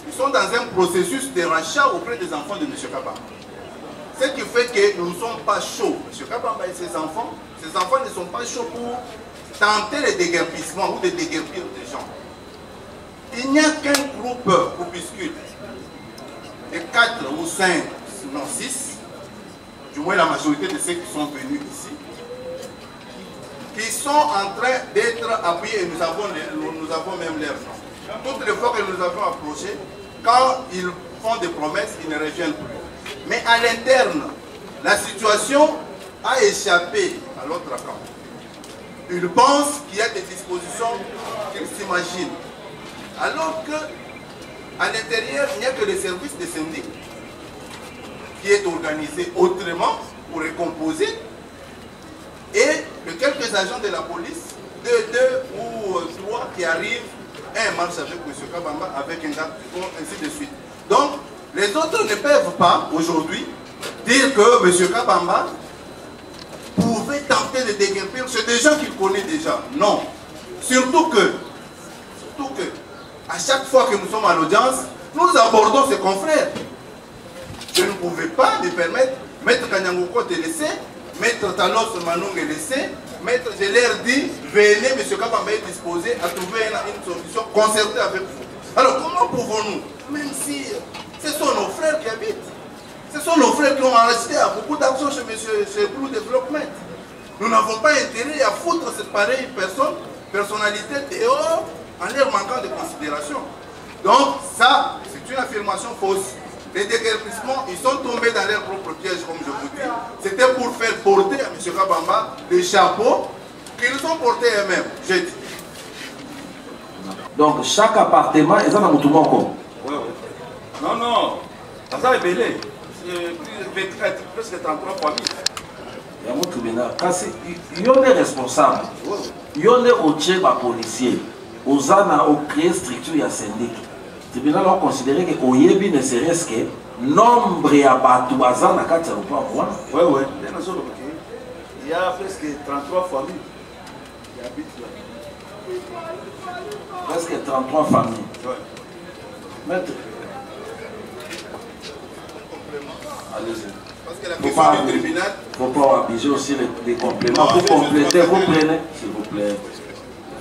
ils sont dans un processus de rachat auprès des enfants de M. Kabamba. Ce qui fait que nous ne sommes pas chauds. M. Kabamba et ses enfants ne sont pas chauds pour tenter le déguerpissement ou de déguerpir des gens. il n'y a qu'un groupe groupuscule de 4 ou 5, sinon 6, du moins la majorité de ceux qui sont venus ici, qui sont en train d'être appuyés, et nous avons même leur nom. Toutes les fois que nous avons approché, quand ils font des promesses, ils ne reviennent plus. Mais à l'interne, la situation a échappé à l'autre camp. Ils pensent qu'il y a des dispositions qu'ils s'imaginent. Alors qu'à l'intérieur, il n'y a que le service des syndics qui est organisé autrement pour récomposer. Et de quelques agents de la police, deux ou trois qui arrivent, un marche avec M. Kabamba, avec un garde du corps, ainsi de suite. Donc, les autres ne peuvent pas, aujourd'hui, dire que M. Kabamba pouvait tenter de déguerpir. C'est des gens qu'il connaît déjà. Non. Surtout que, à chaque fois que nous sommes à l'audience, nous abordons ses confrères. Je ne pouvais pas me permettre, Maître Kanyangoko te laisser, Maître Talos Manong est laissé, Maître, je leur dis, venez, M. Kabamba est disposé à trouver une solution concertée avec vous. Alors comment pouvons-nous, même si ce sont nos frères qui habitent, ce sont nos frères qui ont acheté à beaucoup d'argent chez Blue Development. Nous n'avons pas intérêt à foutre cette pareille personnalité dehors en leur manquant de considération. Donc ça, c'est une affirmation fausse. Les déguerpissements, ils sont tombés dans leur propre piège, comme je vous dis. C'était pour faire porter à M. Kabamba les chapeaux qu'ils ont portés eux-mêmes. J'ai dit. Donc chaque appartement est un automobile. Oui. Non, non. Ça est belé. C'est presque 33 familles. Il y a des responsables. Il y a des policiers. Aux ana au créer structure et syndic. Le tribunal a considéré que Oyebi ne serait-ce que nombre à Batouazan à Katsaroupa. Oui, oui. Il y a presque 33 familles qui habitent là. Presque 33 familles. Oui. Maître. Allez-y. Parce que la question du tribunal. Il ne faut pas abuser aussi les compléments. Vous complétez, vous prenez, s'il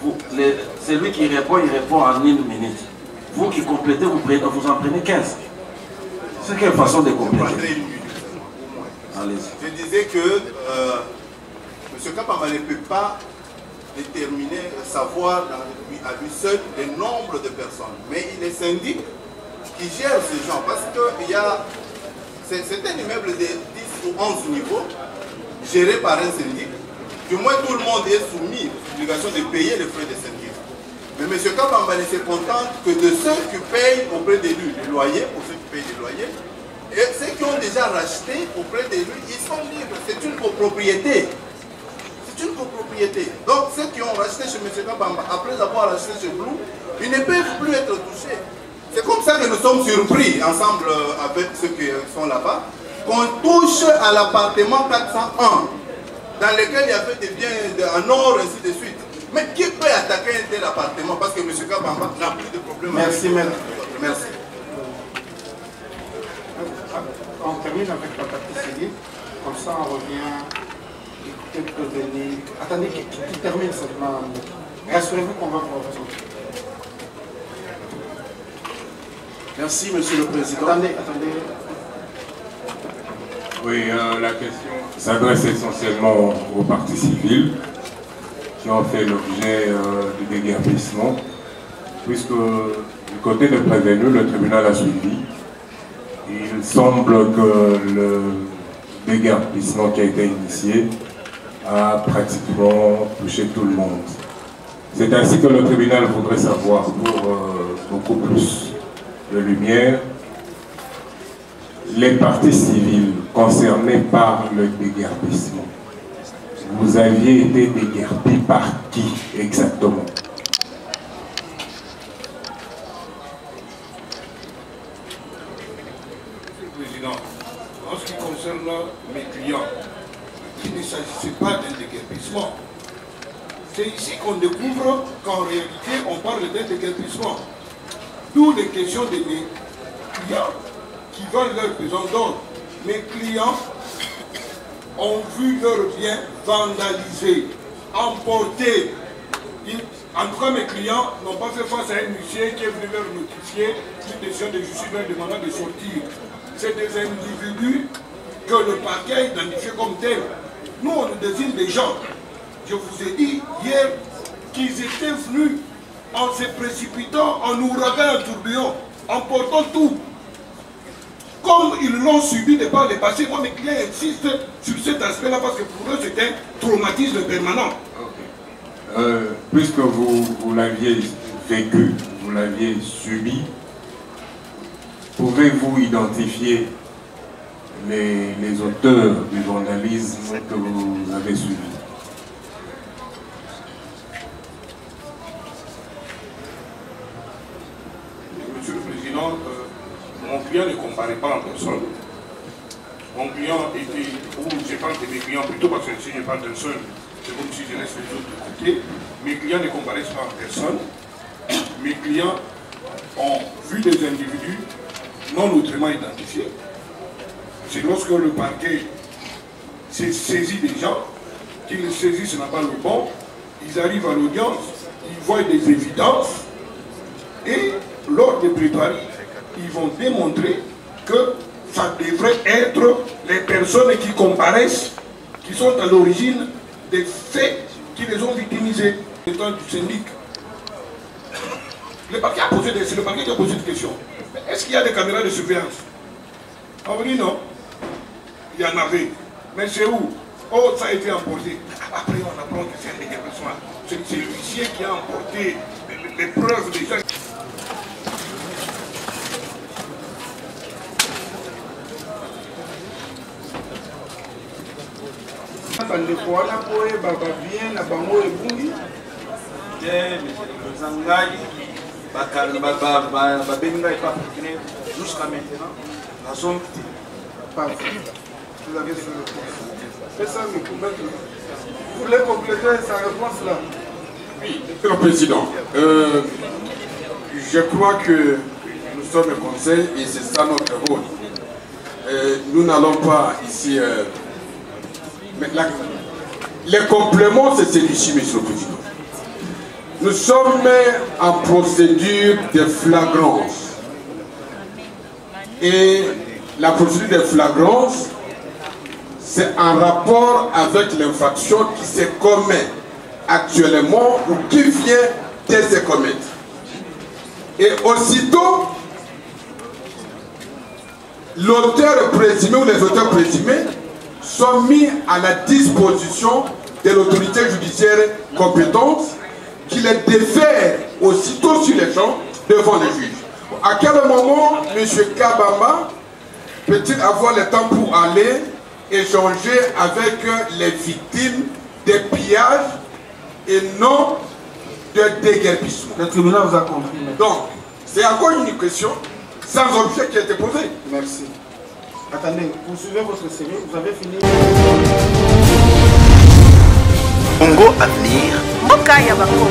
vous plaît. Celui qui répond, il répond en 1 minute. Vous qui complétez, vous en prenez 15. C'est quelle façon de compléter? Allez-y. Je disais que M. Kabamba ne peut pas déterminer, savoir à lui seul le nombre de personnes. Mais il est syndic qui gère ces gens. Parce que c'est un immeuble de 10 ou 11 niveaux, géré par un syndic. Du moins, tout le monde est soumis à l'obligation de payer les frais de syndic. Mais M. Kabamba ne se contente que de ceux qui payent auprès de lui les loyers, pour ceux qui payent les loyers. Et ceux qui ont déjà racheté auprès de lui, ils sont libres. C'est une copropriété. C'est une copropriété. Donc, ceux qui ont racheté chez M. Kabamba, après avoir racheté chez Blue, ils ne peuvent plus être touchés. C'est comme ça que nous sommes surpris, ensemble avec ceux qui sont là-bas, qu'on touche à l'appartement 401, dans lequel il y avait des biens en or, ainsi de suite. Mais qui peut attaquer un tel appartement? Parce que M. Kabamba n'a plus de problème. Merci, maître. Merci. On termine avec la partie civile. Comme ça, on revient. Écoutez, venir. Attendez qu'il termine seulement. Rassurez-vous qu'on va vous représenter. Merci, Monsieur le Président. Attendez. Oui, la question s'adresse essentiellement aux parties civiles qui ont fait l'objet du déguerpissement, puisque du côté des prévenus, le tribunal a suivi. Il semble que le déguerpissement qui a été initié a pratiquement touché tout le monde. C'est ainsi que le tribunal voudrait savoir, pour beaucoup plus de lumière, les parties civiles concernées par le déguerpissement. Vous aviez été déguerpis par qui exactement? Président, en ce qui concerne mes clients, il ne s'agissait pas d'un déguerpissement. C'est ici qu'on découvre qu'en réalité, on parle d'un déguerpissement. D'où les questions de mes clients qui veulent leur besoin d'ordre. Mes clients ont vu leurs biens vandalisés, emportés. En tout cas, mes clients n'ont pas fait face à un huissier qui est venu leur notifier une décision de justice leur demandant de sortir. C'est des individus que le parquet a identifiés comme tels. Nous, on désigne des gens. Je vous ai dit hier qu'ils étaient venus en se précipitant, en ouragan, en tourbillon, en portant tout. Comme ils l'ont subi de par le passé, moi mes clients insistent sur cet aspect-là parce que pour eux c'est un traumatisme permanent. Puisque vous l'aviez vécu, vous l'aviez subi, pouvez-vous identifier les auteurs du vandalisme que vous avez subi? Monsieur le Président, mon client ne comparait pas en personne. Mon client était, ou je parle de mes clients plutôt parce que si je parle d'un seul, c'est comme si je laisse les autres de côté. Mes clients ne comparaissent pas en personne. Mes clients ont vu des individus non autrement identifiés. C'est lorsque le parquet s'est saisi des gens, qu'ils saisissent là-bas le bon, ils arrivent à l'audience, ils voient des évidences, et lors des plaidoiries, ils vont démontrer que ça devrait être les personnes qui comparaissent, qui sont à l'origine des faits qui les ont victimisés. Étant du syndic, le parquet a posé des questions. Est-ce qu'il y a des caméras de surveillance? On dit non. Il y en avait. Mais c'est où? Oh, ça a été emporté. Après, on apprend que c'est un déguerpissement. C'est l'huissier qui a emporté les preuves des gens. Jusqu'à maintenant, la zone parfait. Vous avez fait le point. C'est ça, mais vous voulez compléter sa réponse là? Oui, Monsieur le Président, je crois que nous sommes le Conseil et c'est ça notre rôle. Nous n'allons pas ici... mais les compléments, c'est celui-ci, Monsieur le Président. Nous sommes en procédure de flagrance. Et la procédure de flagrance, c'est en rapport avec l'infraction qui se commet actuellement ou qui vient de se commettre. Et aussitôt, l'auteur présumé ou les auteurs présumés sont mis à la disposition de l'autorité judiciaire compétente qui les défère aussitôt sur les gens devant les juges. À quel moment M. Kabamba peut-il avoir le temps pour aller échanger avec les victimes des pillages et non de déguerpissement? Le tribunal vous a compris. Donc, c'est encore une question sans objet qui a été posée. Merci. Attendez, poursuivez votre série, vous avez fini. Congo Avenir. Mokaya Bako.